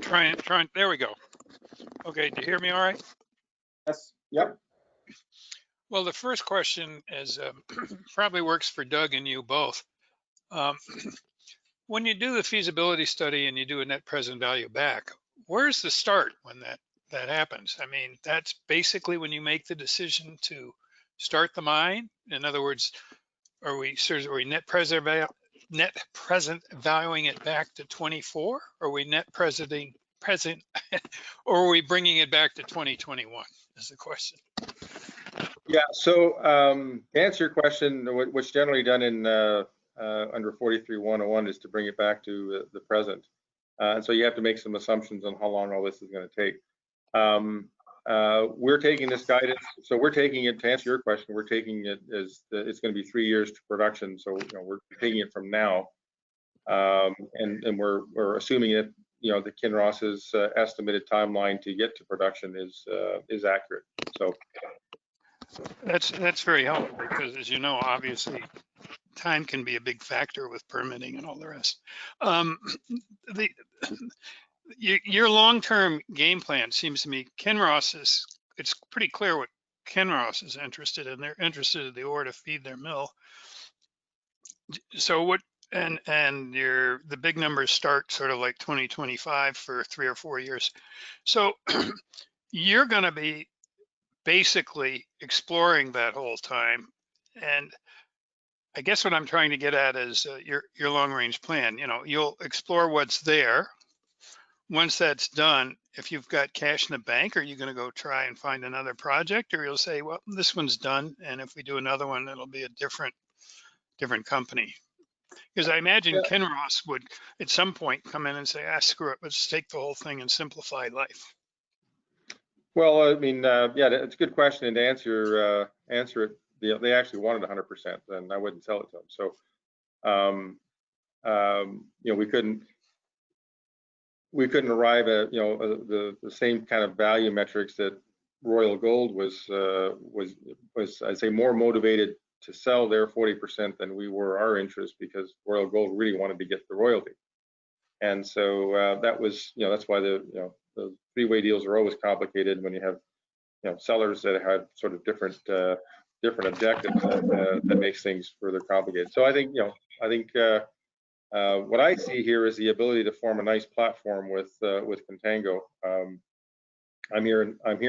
F: Trying, there we go. Okay, do you hear me all right?
A: Yes. Yep.
F: Well, the first question is probably works for Doug and you both. When you do the feasibility study and you do a net present value back, where's the start when that happens? I mean, that's basically when you make the decision to start the mine. In other words, are we net present valuing it back to 24? Are we net present, or are we bringing it back to 2021? Is the question.
C: Yeah. So to answer your question, what's generally done in under 43-101 is to bring it back to the present. And so you have to make some assumptions on how long all this is going to take. We're taking this guidance, so we're taking it, to answer your question, we're taking it as it's going to be 3 years to production. So we're taking it from now, and we're assuming that the Kinross's estimated timeline to get to production is accurate. So
F: that's very helpful, because as you know, obviously time can be a big factor with permitting and all the rest. Your long-term game plan seems to me, it's pretty clear what Kinross is interested in. They're interested in the ore to feed their mill. So what, and the big numbers start sort of like 2025 for 3 or 4 years. So you're going to be basically exploring that whole time. And I guess what I'm trying to get at is your long-range plan. You'll explore what's there. Once that's done, if you've got cash in the bank, are you going to go try and find another project, or you'll say, well, this one's done, and if we do another one, it'll be a different company? Because I imagine Kinross would at some point come in and say, screw it, let's take the whole thing and simplify life.
C: well, I mean, yeah, it's a good question, and to answer it, they actually wanted 100%, and I wouldn't sell it to them. So we couldn't arrive at the same kind of value metrics that Royal Gold was I'd say more motivated to sell their 40% than we were our interest, because Royal Gold really wanted to get the royalty. And so that was that's why the three-way deals are always complicated when you have sellers that had sort of different objectives. That makes things further complicated. So I think what I see here is the ability to form a nice platform with Contango. I'm here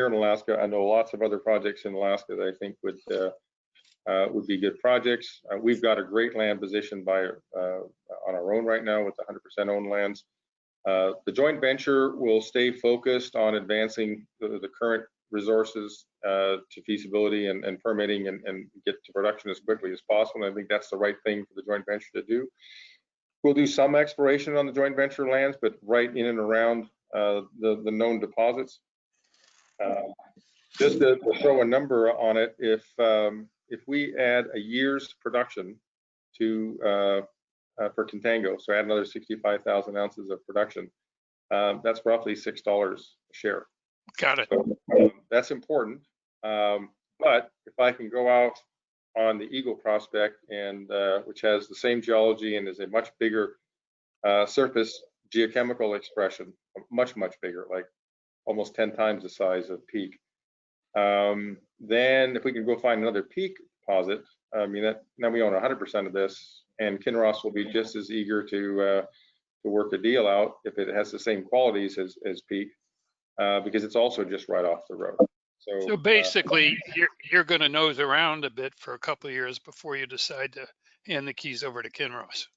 C: in Alaska. I know lots of other projects in Alaska that I think would be good projects. We've got a great land position on our own right now with 100% owned lands. The joint venture will stay focused on advancing the current resources to feasibility and permitting and get to production as quickly as possible. And I think that's the right thing for the joint venture to do. We'll do some exploration on the joint venture lands, but right in and around the known deposits. Just to throw a number on it, if we add a year's production to for Contango, so add another 65,000 ounces of production, that's roughly $6 a share.
F: Got it.
C: So, that's important. But if I can go out on the Eagle prospect, and which has the same geology and is a much bigger surface geochemical expression, much bigger, like almost 10 times the size of Peak. Then if we can go find another Peak deposit, I mean, now we own 100% of this, and Kinross will be just as eager to work a deal out if it has the same qualities as Peak, because it's also just right off the road.
F: So basically, you're going to nose around a bit for a couple of years before you decide to hand the keys over to Kinross,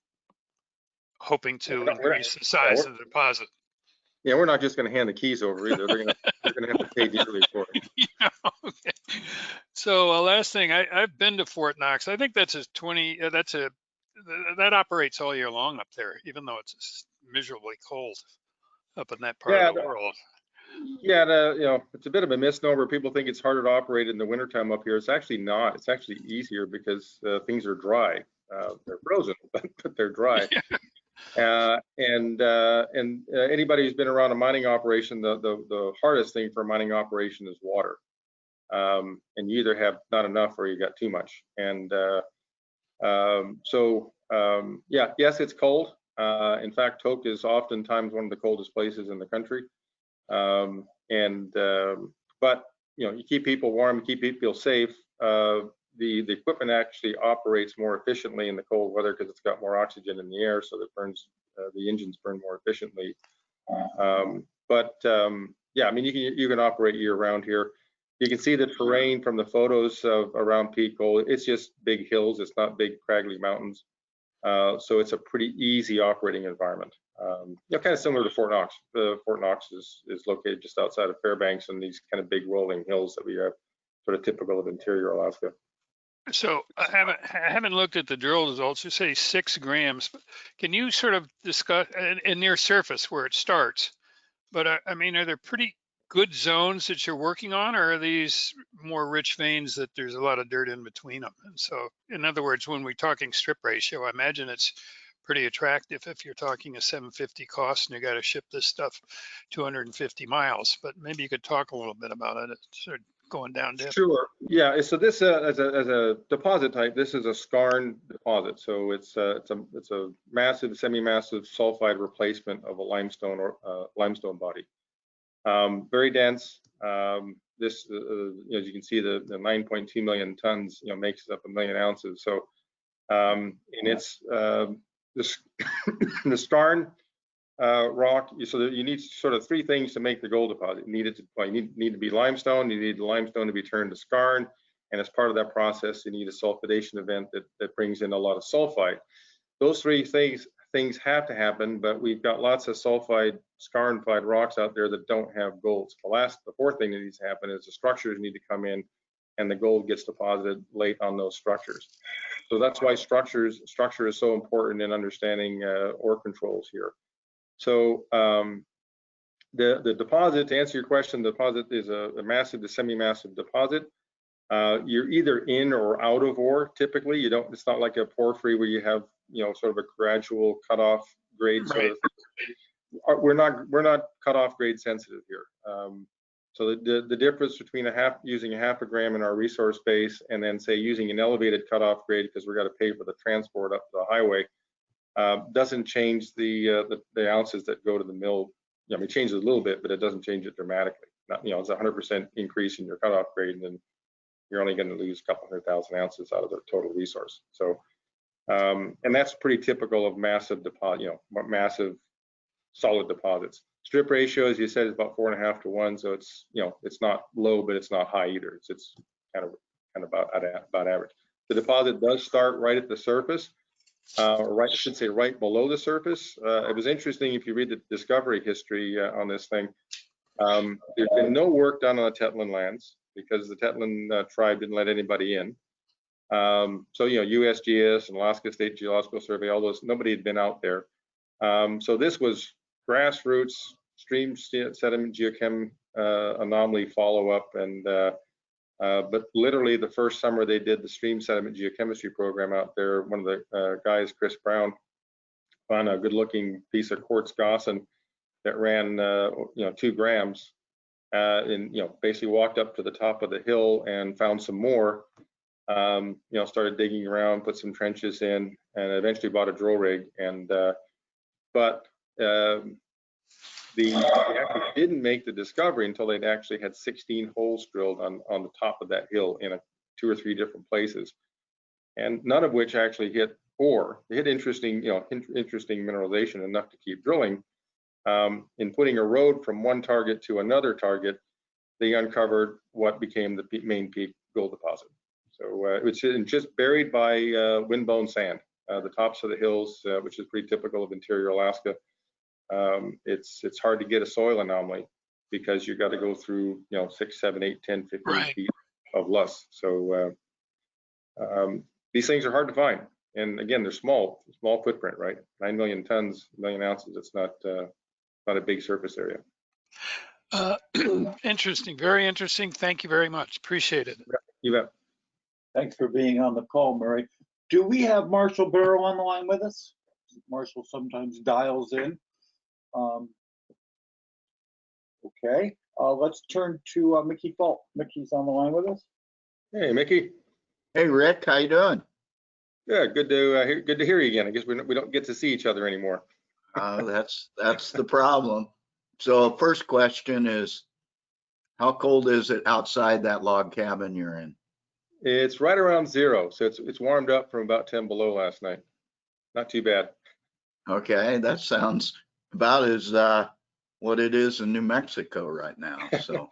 F: hoping to increase the size of the deposit.
C: Yeah, we're not just going to hand the keys over either. They're going to have to pay dearly for it.
F: Yeah, okay. So last thing, I've been to Fort Knox. I think that's that operates all year long up there, even though it's miserably cold up in that part of the world.
C: Yeah, it's a bit of a misnomer. People think it's harder to operate in the wintertime up here. It's actually not. It's actually easier because things are dry. They're frozen, but they're dry. Anybody who's been around a mining operation, the hardest thing for a mining operation is water. And you either have not enough or you got too much. And yes, it's cold. In fact, Tok is oftentimes one of the coldest places in the country. But you keep people warm, you keep people safe. The equipment actually operates more efficiently in the cold weather because it's got more oxygen in the air, so that burns the engines burn more efficiently. Yeah, I mean, you can operate year round here. You can see the terrain from the photos of around Pete Gold. It's just big hills. It's not big craggly mountains. So it's a pretty easy operating environment. Kind of similar to Fort Knox. Fort Knox is located just outside of Fairbanks and these kind of big rolling hills that we have, sort of typical of interior Alaska.
F: So I haven't looked at the drill results. You say 6 grams. Can you sort of discuss and near surface where it starts? But I mean, are there pretty good zones that you're working on, or are these more rich veins that there's a lot of dirt in between them? And so, in other words, when we're talking strip ratio, I imagine it's pretty attractive if you're talking a $750 cost and you got to ship this stuff 250 miles. But maybe you could talk a little bit about it. It's sort of going down dip.
C: Sure. Yeah. So this as a deposit type, this is a skarn deposit. So it's a massive, semi-massive sulfide replacement of a limestone or limestone body. Very dense. This, as you can see, the 9.2 million tons, makes up 1 million ounces. So, and it's the skarn rock. So you need sort of 3 things to make the gold deposit. You need to be limestone. You need the limestone to be turned to skarn, and as part of that process, you need a sulfidation event that brings in a lot of sulfide. Those 3 things have to happen, but we've got lots of sulfide, skarnified rocks out there that don't have gold. So the 4th thing that needs to happen is the structures need to come in, and the gold gets deposited late on those structures. So that's why structure is so important in understanding ore controls here. So the deposit, to answer your question, the deposit is a massive to semi-massive deposit. You're either in or out of ore. Typically, it's not like a porphyry where you have sort of a gradual cutoff grade.
F: Right.
C: So we're not cutoff grade sensitive here. So the difference between using a 0.5 gram in our resource base and then say using an elevated cutoff grade because we're got to pay for the transport up the highway doesn't change the ounces that go to the mill. I mean, it changes a little bit, but it doesn't change it dramatically. It's a 100% increase in your cutoff grade, and then you're only going to lose a couple 100,000 ounces out of the total resource. So, and that's pretty typical of massive massive solid deposits. Strip ratio, as you said, is about 4.5 to 1. So it's it's not low, but it's not high either. It's kind of about average. The deposit does start right at the surface, or I should say right below the surface. It was interesting if you read the discovery history on this thing. There's been no work done on the Tetlin lands because the Tetlin tribe didn't let anybody in. So USGS and Alaska State Geological Survey, all those, nobody had been out there. So this was grassroots stream sediment geochem anomaly follow-up, and but literally the first summer they did the stream sediment geochemistry program out there. One of the guys, Chris Brown, found a good-looking piece of quartz gossan that ran 2 grams, and basically walked up to the top of the hill and found some more. Started digging around, put some trenches in, and eventually bought a drill rig. And they actually didn't make the discovery until they'd actually had 16 holes drilled on the top of that hill in 2 or 3 different places, and none of which actually hit ore. They hit interesting mineralization enough to keep drilling. In putting a road from one target to another target, they uncovered what became the main Peak gold deposit. So it's just buried by windblown sand, the tops of the hills, which is pretty typical of interior Alaska. It's hard to get a soil anomaly because you got to go through 6, 7, 8, 10, 15
F: Right.
C: feet of loess. So these things are hard to find, and again, they're small footprint, right? 9 million tons, 1 million ounces. It's not a big surface area.
F: Interesting, very interesting. Thank you very much. Appreciate it.
C: You bet.
A: Thanks for being on the call, Murray. Do we have Marshall Barrow on the line with us? Marshall sometimes dials in. Okay, let's turn to Mickey Falk. Mickey's on the line with us.
C: Hey, Mickey.
G: Hey, Rick, how you doing?
C: Yeah, good to hear you again. I guess we don't get to see each other anymore.
G: That's the problem. So first question is, how cold is it outside that log cabin you're in?
C: It's right around 0, so it's warmed up from about 10 below last night. Not too bad.
G: Okay, that sounds about as what it is in New Mexico right now. So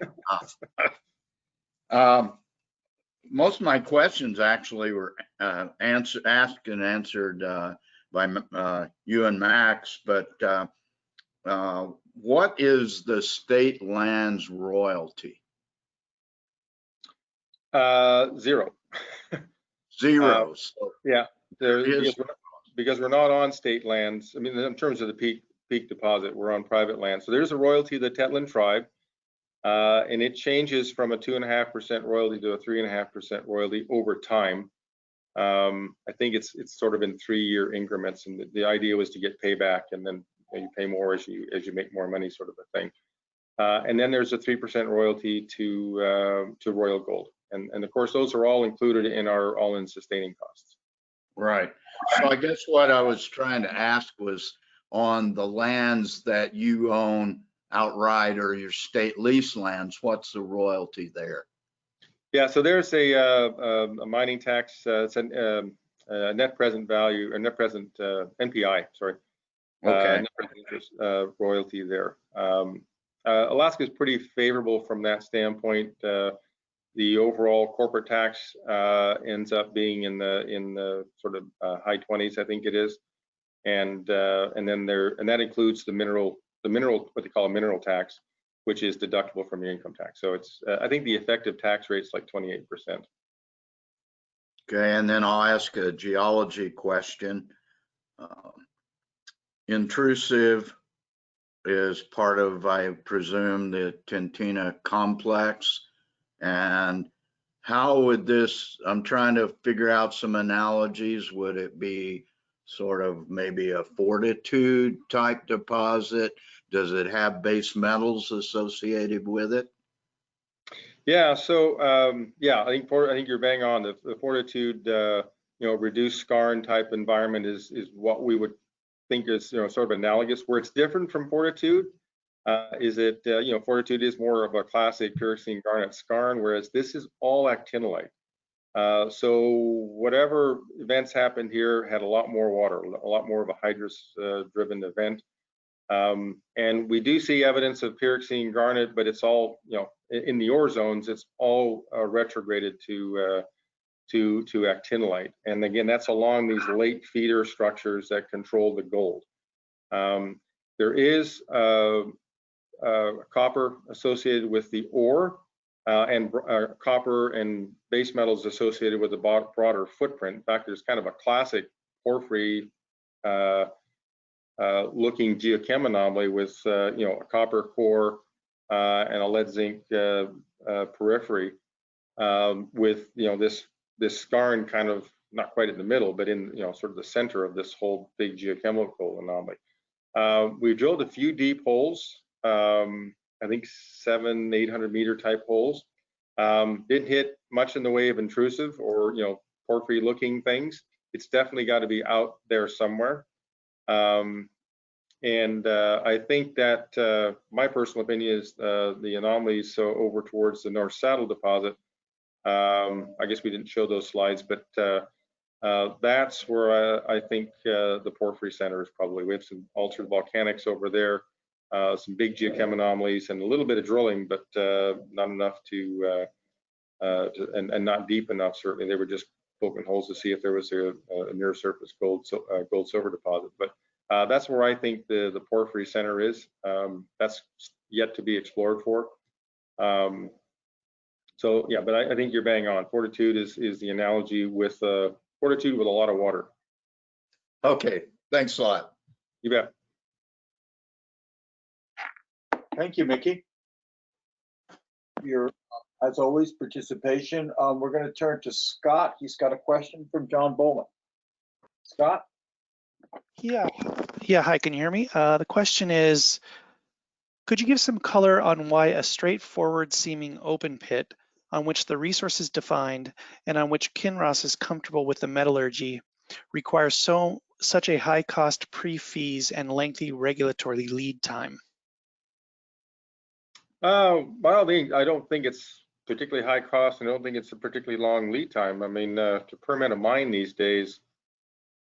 G: most of my questions actually were asked and answered by you and Max, but what is the state lands royalty?
C: 0.
G: Zeros.
C: Yeah,
G: Is-
C: because we're not on state lands. I mean, in terms of the peak deposit, we're on private land. So there's a royalty to the Tetlin tribe, and it changes from a 2.5% royalty to a 3.5% royalty over time. I think it's sort of in 3-year increments, and the idea was to get payback, and then you pay more as you make more money, sort of a thing. And then there's a 3% royalty to Royal Gold, and of course those are all included in our all-in sustaining costs.
G: Right. So I guess what I was trying to ask was on the lands that you own outright or your state lease lands, what's the royalty there?
C: Yeah, so there's a mining tax, it's a net present value, or net present NPI, sorry.
G: Okay.
C: Net present interest royalty there. Alaska is pretty favorable from that standpoint. The overall corporate tax ends up being in the sort of high 20s, I think it is, and then that includes the mineral what they call a mineral tax, which is deductible from your income tax. So it's I think the effective tax rate is like 28%.
G: Okay, and then I'll ask a geology question. Intrusive is part of, I presume, the Tintina complex. And how would this, I'm trying to figure out some analogies. Would it be sort of maybe a fortitude type deposit? Does it have base metals associated with it?
C: Yeah, so yeah, I think you're bang on. The fortitude, reduced skarn type environment is what we would think is sort of analogous. Where it's different from fortitude is that fortitude is more of a classic pyroxene garnet skarn, whereas this is all actinolite. So whatever events happened here had a lot more water, a lot more of a hydrous driven event. And we do see evidence of pyroxene garnet, but it's all, in the ore zones, it's all retrograded to actinolite. And again, that's along these late feeder structures that control the gold. There is copper associated with the ore, and copper and base metals associated with the broader footprint. In fact, there's kind of a classic porphyry looking geochem anomaly with a copper core and a lead zinc periphery with this skarn kind of not quite in the middle, but in sort of the center of this whole big geochemical anomaly. We drilled a few deep holes, I think 700-800 meter type holes. Didn't hit much in the way of intrusive or porphyry looking things. It's definitely got to be out there somewhere. And I think that my personal opinion is the anomalies over towards the North Saddle deposit. I guess we didn't show those slides, but that's where I think the porphyry center is probably. We have some altered volcanics over there, some big geochem anomalies, and a little bit of drilling, but not enough and not deep enough. Certainly, they were just poking holes to see if there was a near surface gold silver deposit. But that's where I think the porphyry center is. That's yet to be explored for. So yeah, but I think you're bang on. Fortitude is the analogy with fortitude with a lot of water.
G: Okay, thanks a lot.
C: You bet.
A: Thank you, Mickey. Your, as always, participation. We're going to turn to Scott. He's got a question from John Bowman. Scott?
D: Yeah. Yeah. Hi, can you hear me? The question is, could you give some color on why a straightforward seeming open pit on which the resource is defined and on which Kinross is comfortable with the metallurgy requires such a high cost pre-fees and lengthy regulatory lead time?
C: By all means, I don't think it's particularly high cost, and I don't think it's a particularly long lead time. I mean, to permit a mine these days,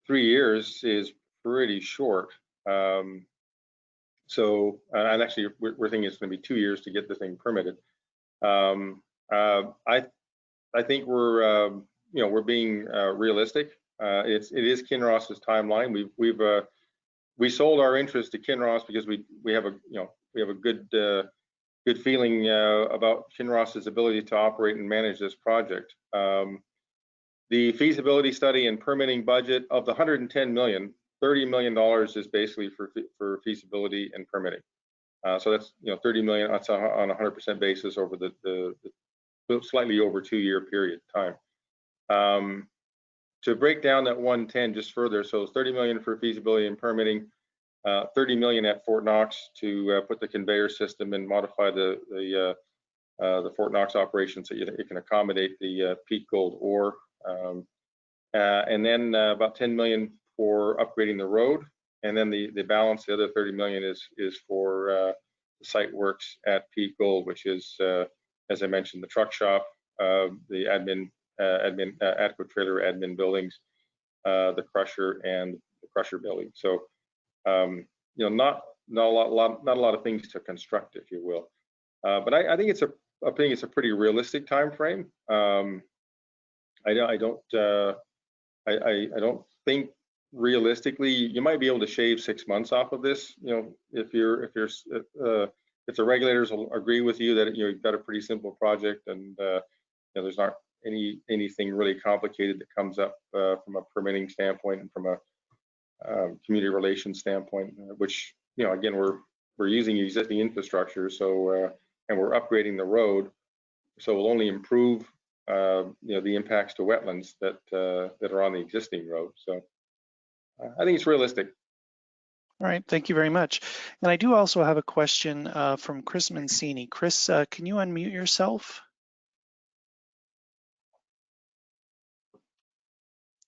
C: 3 years is pretty short. And actually, we're thinking it's going to be 2 years to get the thing permitted. I think we're being realistic. It is Kinross's timeline. We sold our interest to Kinross because we have a good feeling about Kinross's ability to operate and manage this project. The feasibility study and permitting budget of the 110 million, $30 million is basically for feasibility and permitting. So that's 30 million. That's on a 100% basis over the slightly over 2-year period of time. To break down that 110 just further, so it's 30 million for feasibility and permitting, 30 million at Fort Knox to put the conveyor system and modify the Fort Knox operation so it can accommodate the peak gold ore, and then about 10 million for upgrading the road, and then the balance, the other 30 million is for the site works at Peak Gold, which is, as I mentioned, the truck shop, the admin ATCO trailer admin buildings, the crusher, and the crusher building. So not a lot of things to construct, if you will. But I think it's a pretty realistic time frame. I don't think realistically you might be able to shave 6 months off of this. If the regulators will agree with you that you've got a pretty simple project and there's not anything really complicated that comes up from a permitting standpoint and from a community relations standpoint, which again we're using existing infrastructure, so and we're upgrading the road, so we'll only improve the impacts to wetlands that are on the existing road. So I think it's realistic.
D: All right, thank you very much. And I do also have a question from Chris Mancini. Chris, can you unmute yourself?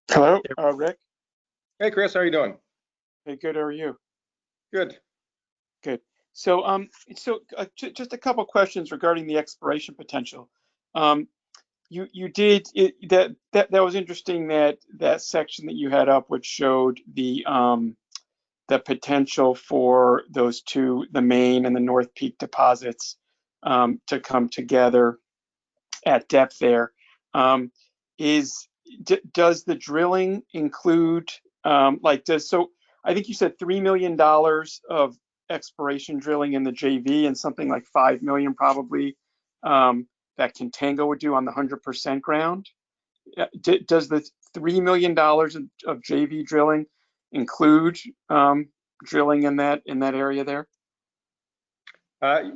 H: Hello, Rick.
C: Hey, Chris, how are you doing?
H: Hey, good. How are you?
C: Good.
H: Good. So, just a couple questions regarding the exploration potential. You did it, that was interesting, that section that you had up, which showed the potential for those two, the main and the North Peak deposits, to come together at depth there. Does the drilling include so I think you said $3 million of exploration drilling in the JV and something like 5 million probably that Contango would do on the 100% ground. Does the $3 million of JV drilling include drilling in that area there?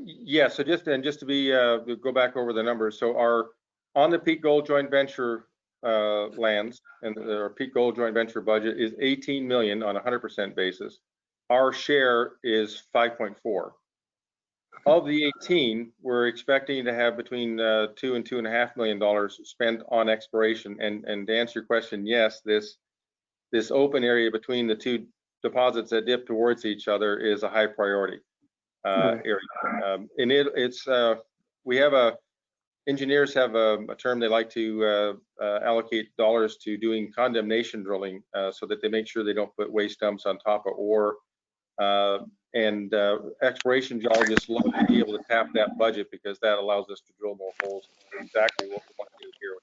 C: Yeah. So just to be go back over the numbers. So our on the Peak Gold joint venture lands, and our Peak Gold joint venture budget is 18 million on a 100% basis. Our share is 5.4. Of the 18, we're expecting to have between $2 and $2.5 million spent on exploration. And to answer your question, yes, this open area between the two deposits that dip towards each other is a high priority area. And engineers have a term they like to allocate dollars to doing condemnation drilling, so that they make sure they don't put waste dumps on top of ore. And exploration geologists love to be able to tap that budget because that allows us to drill more holes. Exactly what we want to do here: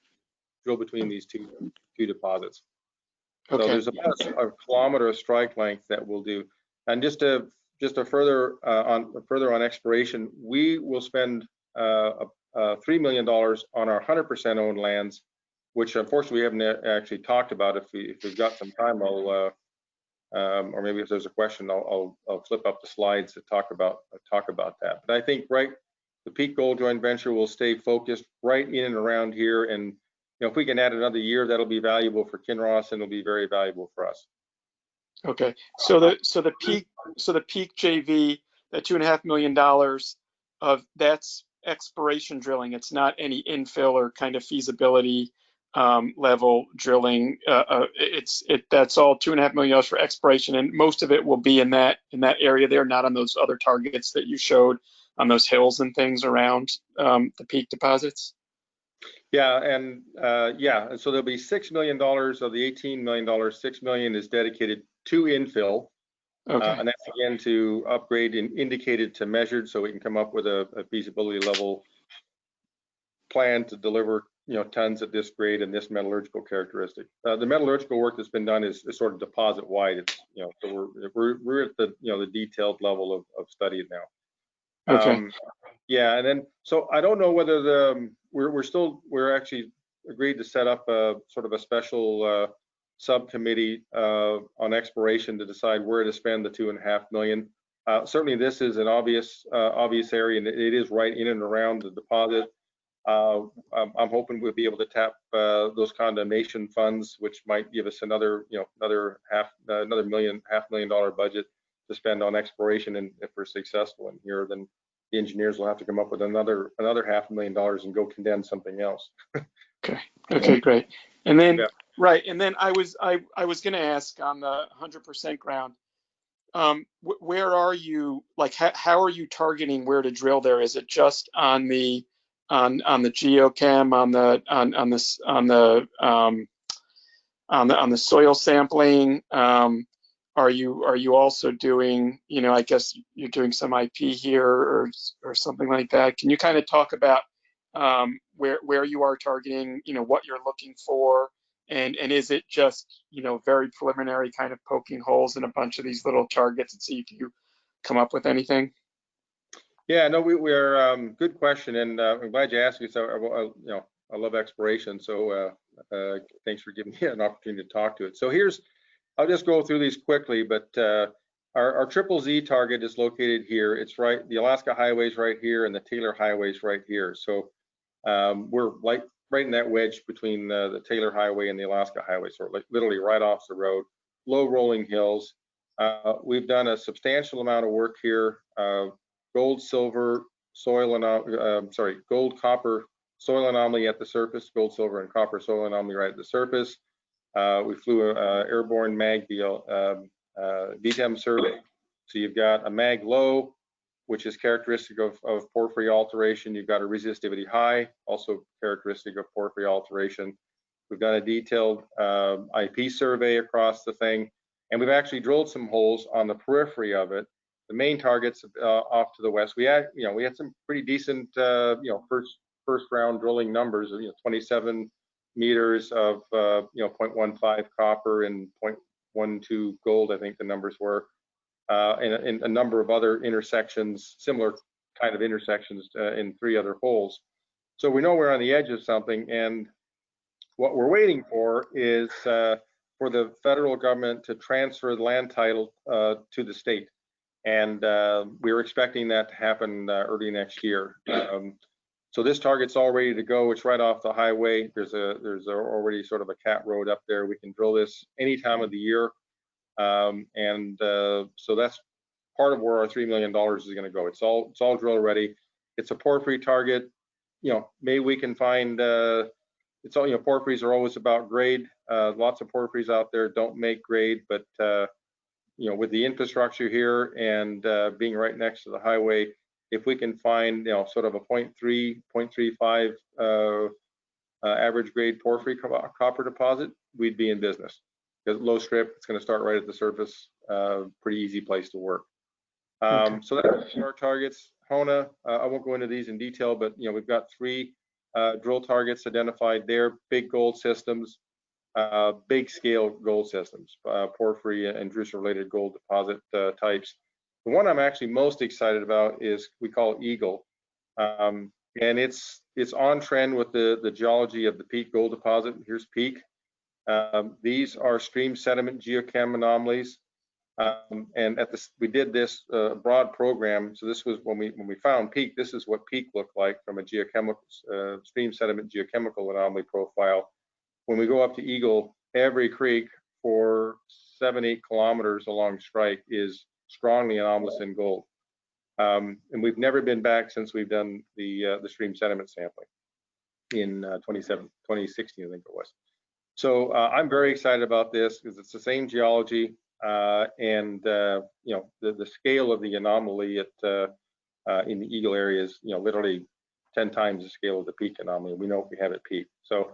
C: drill between these two deposits. Okay. So there's about a kilometer of strike length that we'll do. And just a further on exploration, we will spend $3 million on our 100% owned lands, which unfortunately we haven't actually talked about. If we've got some time, I'll or maybe if there's a question, I'll flip up the slides to talk about that. But I think the Peak Gold joint venture will stay focused right in and around here, and if we can add another year, that'll be valuable for Kinross and it'll be very valuable for us.
H: Okay, so the peak JV, that $2.5 million of that's exploration drilling. It's not any infill or kind of feasibility level drilling. That's all $2.5 million for exploration, and most of it will be in that area there, not on those other targets that you showed on those hills and things around the peak deposits.
C: Yeah, and so there'll be $6 million of the $18 million. $6 million is dedicated to infill,
H: Okay.
C: and that's again to upgrade indicated to measured, so we can come up with a feasibility level plan to deliver, tons at this grade and this metallurgical characteristic. The metallurgical work that's been done is sort of deposit wide. It's so we're at the the detailed level of study now.
H: Okay.
C: Yeah, and then so I don't know whether we're actually agreed to set up a sort of a special subcommittee on exploration to decide where to spend the $2.5 million. Certainly, this is an obvious area, and it is right in and around the deposit. I'm hoping we'll be able to tap those condemnation funds, which might give us another $500,000 budget to spend on exploration. And if we're successful in here, then the engineers will have to come up with another $500,000 and go condemn something else.
H: Okay, great. And then
C: Yeah.
H: right, and then I was going to ask on the 100% ground. Where are you? Like, how are you targeting where to drill there? Is it just on the geochem, on the soil sampling? Are you also doing, I guess you're doing some IP here or something like that? Can you kind of talk about where you are targeting, what you're looking for, and is it just, very preliminary kind of poking holes in a bunch of these little targets and see if you come up with anything?
C: Yeah, no, we're good question, and I'm glad you asked me. So, I love exploration, so thanks for giving me an opportunity to talk to it. So I'll just go through these quickly, but our Triple Z target is located here. It's right, the Alaska Highway is right here, and the Taylor Highway is right here. So we're like right in that wedge between the Taylor Highway and the Alaska Highway, so like literally right off the road. Low rolling hills. We've done a substantial amount of work here. Gold, silver, gold, copper, soil anomaly at the surface, gold, silver, and copper soil anomaly right at the surface. We flew an airborne mag VTEM survey. So you've got a mag low, which is characteristic of porphyry alteration. You've got a resistivity high, also characteristic of porphyry alteration. We've done a detailed IP survey across the thing, and we've actually drilled some holes on the periphery of it. The main targets off to the west, we had some pretty decent first round drilling numbers of 27 meters of 0.15 copper and 0.12 gold, I think the numbers were, and a number of other intersections, similar kind of intersections in 3 other holes. So we know we're on the edge of something, and what we're waiting for is for the federal government to transfer the land title to the state. And we were expecting that to happen early next year. So this target's all ready to go. It's right off the highway. There's already sort of a cat road up there. We can drill this any time of the year. So that's part of where our $3 million is going to go. It's all drill ready. It's a porphyry target. Maybe we can find. It's all porphyries are always about grade. Lots of porphyries out there don't make grade, but with the infrastructure here and being right next to the highway, if we can find sort of a 0.3, 0.35 average grade porphyry copper deposit, we'd be in business. Because low strip, it's going to start right at the surface. Pretty easy place to work. So that's our targets. Hona, I won't go into these in detail, but we've got 3 drill targets identified there. Big gold systems. Big scale gold systems, porphyry and drusen-related gold deposit types. The one I'm actually most excited about is we call Eagle, and it's on trend with the geology of the Peak gold deposit. Here's Peak. These are stream sediment geochem anomalies. And we did this broad program. So this was when we found Peak. This is what Peak looked like from a geochemical stream sediment geochemical anomaly profile. When we go up to Eagle, every creek for 7-8 kilometers along strike is strongly anomalous in gold. And we've never been back since we've done the stream sediment sampling in 2016, I think it was. So I'm very excited about this because it's the same geology and you know, the scale of the anomaly in the Eagle area is, you know, literally 10 times the scale of the Peak anomaly. We know we have at Peak. So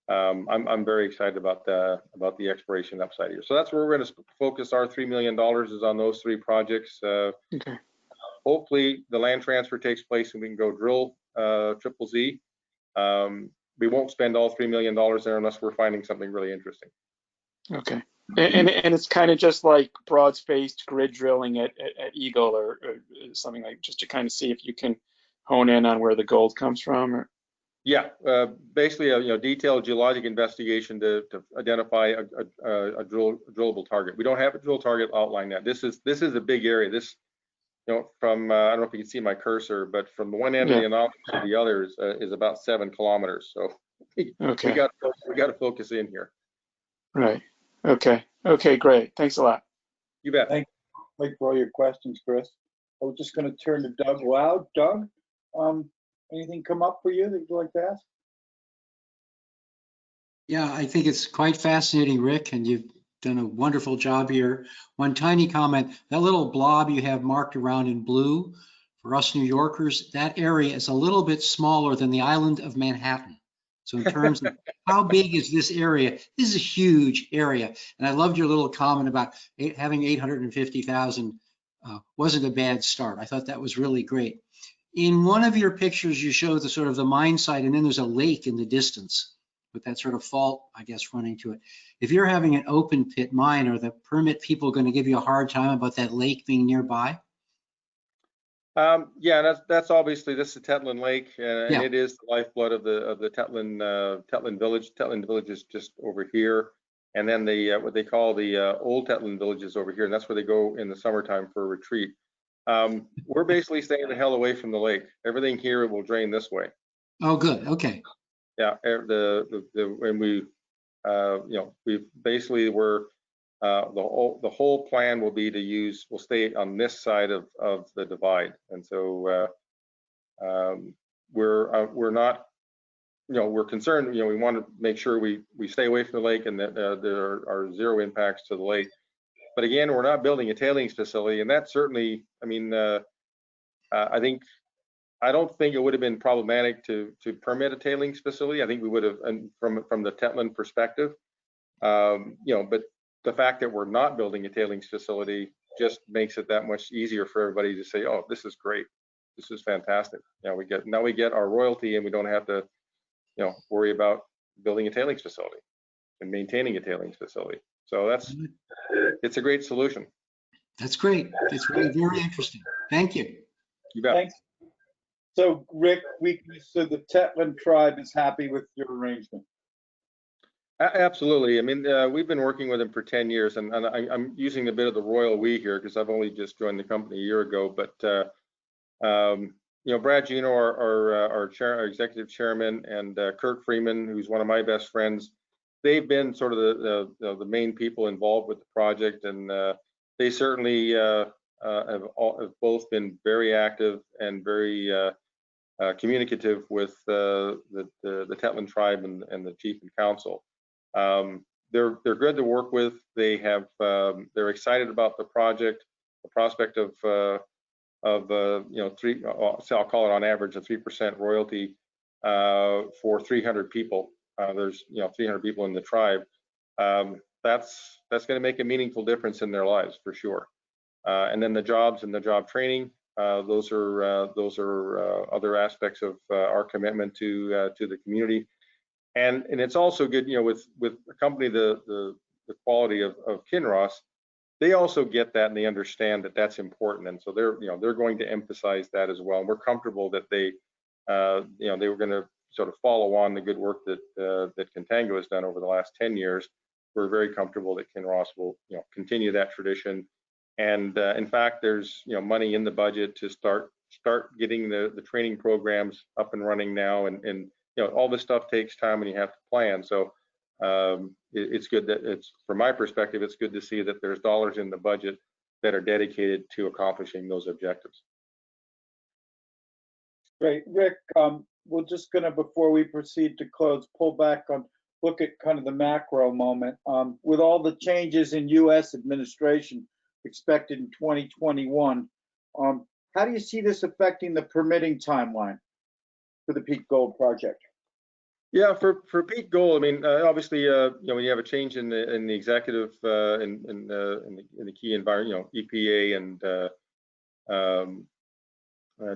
C: I'm very excited about the exploration upside here. So that's where we're going to focus. Our $3 million is on those 3 projects.
H: Okay.
C: Hopefully the land transfer takes place and we can go drill Triple Z. We won't spend all $3 million there unless we're finding something really interesting.
H: Okay. And it's kind of just like broad-spaced grid drilling at Eagle or something like, just to kind of see if you can hone in on where the gold comes from. Or...
C: Yeah, basically a detailed geologic investigation to identify a drillable target. We don't have a drill target outlined yet. This is a big area. This, you know, from I don't know if you can see my cursor, but from the one end of the anomaly to the other is about 7 kilometers. So we got to focus in here.
H: Right. Okay. Okay. Great. Thanks a lot.
C: You bet.
A: Thank you for all your questions, Chris. I was just going to turn to Doug Loud. Doug, anything come up for you that you'd like to ask?
B: Yeah, I think it's quite fascinating, Rick, and you've done a wonderful job here. One tiny comment, that little blob you have marked around in blue, for us New Yorkers, that area is a little bit smaller than the island of Manhattan. So in terms of how big is this area, this is a huge area. And I loved your little comment about having 850,000 wasn't a bad start. I thought that was really great. In one of your pictures, you show the sort of the mine site, and then there's a lake in the distance with that sort of fault, I guess, running to it. If you're having an open pit mine, are the permit people going to give you a hard time about that lake being nearby?
C: Yeah, that's obviously, this is Tetlin Lake, and it is the lifeblood of the Tetlin village. Tetlin village is just over here, and then the what they call the old Tetlin village is over here, and that's where they go in the summertime for a retreat. We're basically staying the hell away from the lake. Everything here will drain this way.
B: Oh, good. Okay.
C: Yeah, when we you know, we basically were the whole plan will be to use, we'll stay on this side of the divide, and so we're not, you know, we're concerned, you know, we want to make sure we stay away from the lake and that there are 0 impacts to the lake. But again, we're not building a tailings facility, and that certainly, I mean, I don't think it would have been problematic to permit a tailings facility. I think we would have, and from the Tetlin perspective, you know, but the fact that we're not building a tailings facility just makes it that much easier for everybody to say, oh, this is great, this is fantastic. You know, now we get our royalty, and we don't have to, you know, worry about building a tailings facility and maintaining a tailings facility. So it's a great solution.
B: That's great. It's really very interesting. Thank you.
C: You bet.
A: Thanks. So Rick, so the Tetlin tribe is happy with your arrangement?
C: Absolutely. I mean, we've been working with them for 10 years, and I'm using a bit of the royal we here because I've only just joined the company a year ago. But you know, Brad Gino, our executive chairman, and Kurt Freeman, who's one of my best friends, they've been sort of the main people involved with the project, and they certainly have both been very active and very communicative with the Tetlin tribe and the chief and council. They're good to work with. They're excited about the project, the prospect of you know, I'll call it on average a 3% royalty for 300 people. There's, you know, 300 people in the tribe. That's going to make a meaningful difference in their lives for sure. And then the jobs and the job training, those are other aspects of our commitment to the community. And it's also good, you know, with a company the quality of Kinross, they also get that and they understand that that's important, and so they're going to emphasize that as well. And we're comfortable that they you know, they were going to sort of follow on the good work that that Contango has done over the last 10 years. We're very comfortable that Kinross will, you know, continue that tradition And in fact, there's money in the budget to start getting the training programs up and running now, and all this stuff takes time and you have to plan. So it's good that from my perspective, it's good to see that there's dollars in the budget that are dedicated to accomplishing those objectives.
A: Great, Rick. We're just gonna, before we proceed to close, pull back on, look at kind of the macro moment. With all the changes in U.S. administration expected in 2021, how do you see this affecting the permitting timeline for the Peak Gold project?
C: Yeah, for Peak Gold, I mean, obviously, when you have a change in the executive in the key environment, EPA and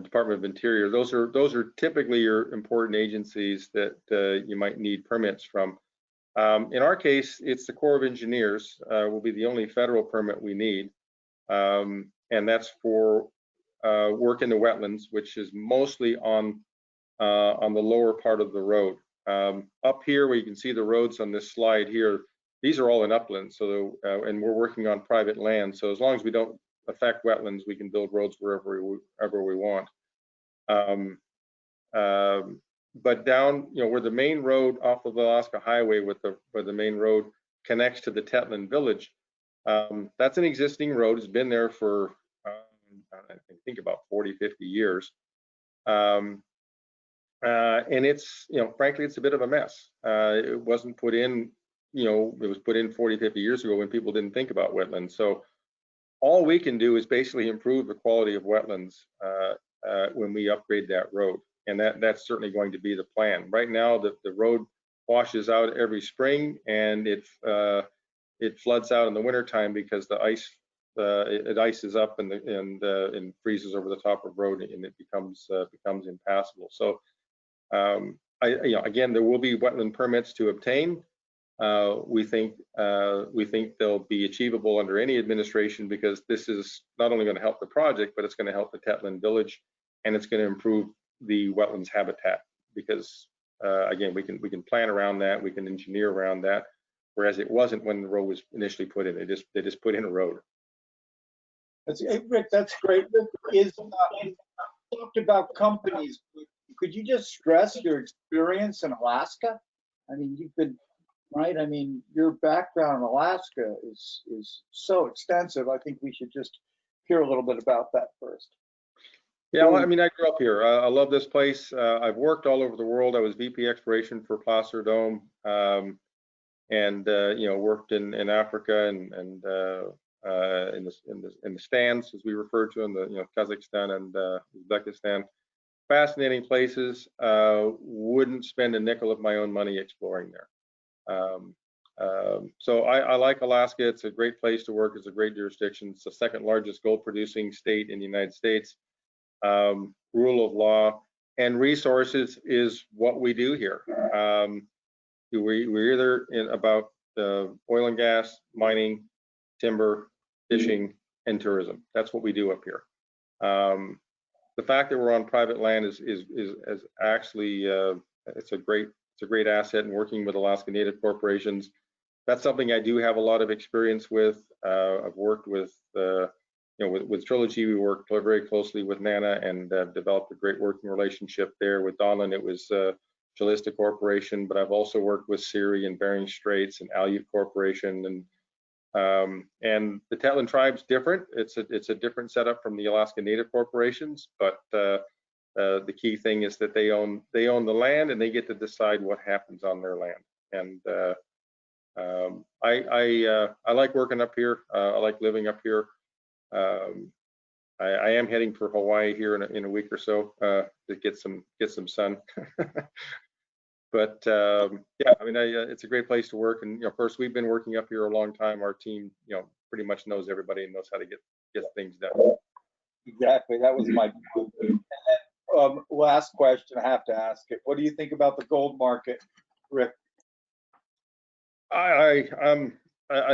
C: Department of Interior, those are typically your important agencies that you might need permits from. In our case, it's the Corps of Engineers will be the only federal permit we need, and that's for work in the wetlands, which is mostly on the lower part of the road. Up here, where you can see the roads on this slide here, these are all in uplands. So, and we're working on private land. So as long as we don't affect wetlands, we can build roads wherever we want. But down, where the main road off of the Alaska Highway, where the main road connects to the Tetlin village, that's an existing road. It's been there for I think about 40, 50 years. And it's, frankly, it's a bit of a mess. It wasn't put in, it was put in 40, 50 years ago when people didn't think about wetlands. So all we can do is basically improve the quality of wetlands when we upgrade that road. And that's certainly going to be the plan. Right now, the road washes out every spring, and it floods out in the wintertime because the ice it ices up and freezes over the top of the road, and it becomes impassable. So again, there will be wetland permits to obtain. We think they'll be achievable under any administration, because this is not only going to help the project, but it's going to help the Tetlin village, and it's going to improve the wetlands habitat, because again, we can plan around that, we can engineer around that, whereas it wasn't when the road was initially put in. They just put in a road.
A: Rick, that's great. Rick, talked about companies. Could you just stress your experience in Alaska? I mean, you've been, right? I mean, your background in Alaska is so extensive. I think we should just hear a little bit about that first.
C: Yeah, well, I mean, I grew up here. I love this place. I've worked all over the world. I was VP exploration for Placer Dome, and worked in Africa and in the stands, as we refer to them, Kazakhstan and Uzbekistan. Fascinating places. Wouldn't spend a nickel of my own money exploring there. So I like Alaska. It's a great place to work. It's a great jurisdiction. It's the second largest gold producing state in the United States. Rule of law and resources is what we do here. We're either about oil and gas, mining, timber, fishing, and tourism. That's what we do up here. The fact that we're on private land is actually it's a great asset in working with Alaska Native corporations. That's something I do have a lot of experience with. I've worked with with Trilogy, we worked very closely with Nana and developed a great working relationship there. With Donlin, it was Jalista Corporation, but I've also worked with Siri and Bering Straits and Aleut Corporation, and the Tetlin tribe's different. It's a different setup from the Alaska Native corporations, but the key thing is that they own the land, and they get to decide what happens on their land. And I like working up here. I like living up here. I am heading for Hawaii here in a week or so to get some sun. But yeah, I mean, it's a great place to work. And of course, we've been working up here a long time. Our team, pretty much knows everybody and knows how to get things done.
A: Exactly, that was my point. And then, last question, I have to ask it. What do you think about the gold market, Rick?
C: I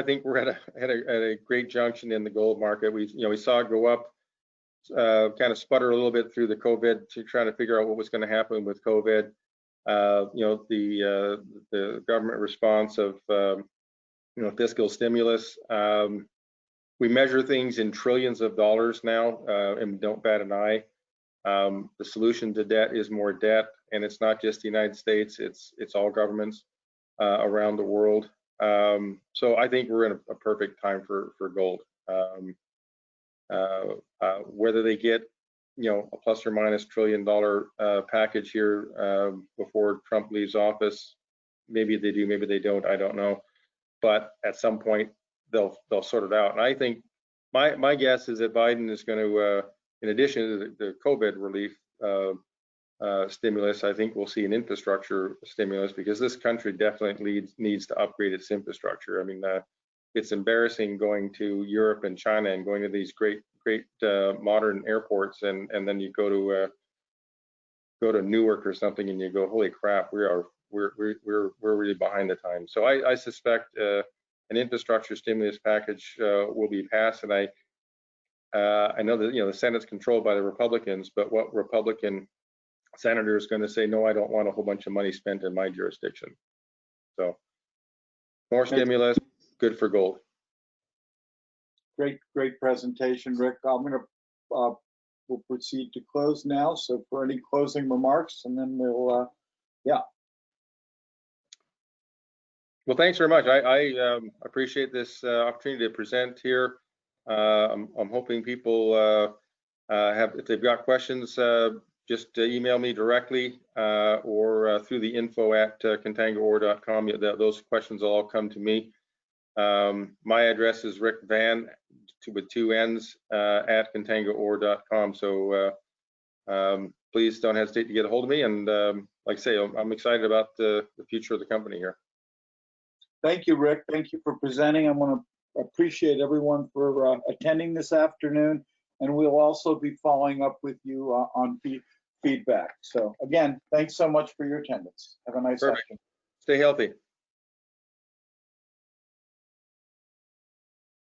C: think we're at a great junction in the gold market. We saw it go up, kind of sputter a little bit through the COVID, to trying to figure out what was going to happen with COVID. The government response of fiscal stimulus. we measure things in trillions of dollars now, and don't bat an eye. The solution to debt is more debt, and it's not just the United States, it's all governments around the world. So I think we're in a perfect time for gold. Whether they get, you know, a plus or minus $1 trillion package here before Trump leaves office, maybe they do, maybe they don't, I don't know. But at some point they'll sort it out. And I think my guess is that Biden is going to, in addition to the COVID relief stimulus, I think we'll see an infrastructure stimulus, because this country definitely needs to upgrade its infrastructure. I mean, it's embarrassing going to Europe and China and going to these great modern airports, and then you go to Newark or something and you go, holy crap, we're really behind the times. So I suspect an infrastructure stimulus package will be passed, and I know that, you know, the Senate's controlled by the Republicans, but what Republican senator is going to say, no, I don't want a whole bunch of money spent in my jurisdiction? So more stimulus, good for gold.
A: Great presentation, Rick. I'm going to we'll proceed to close now. So for any closing remarks, and then we'll yeah.
C: Well, thanks very much. I appreciate this opportunity to present here. I'm hoping people have, if they've got questions, just email me directly or through the info@contangoore.com. Those questions will all come to me. My address is Rick Van with 2 N's at contangoore.com. So please don't hesitate to get a hold of me. And like I say, I'm excited about the future of the company here.
A: Thank you, Rick. Thank you for presenting. I want to appreciate everyone for attending this afternoon, and we'll also be following up with you on feedback. So again, thanks so much for your attendance. Have a nice afternoon.
C: Stay healthy.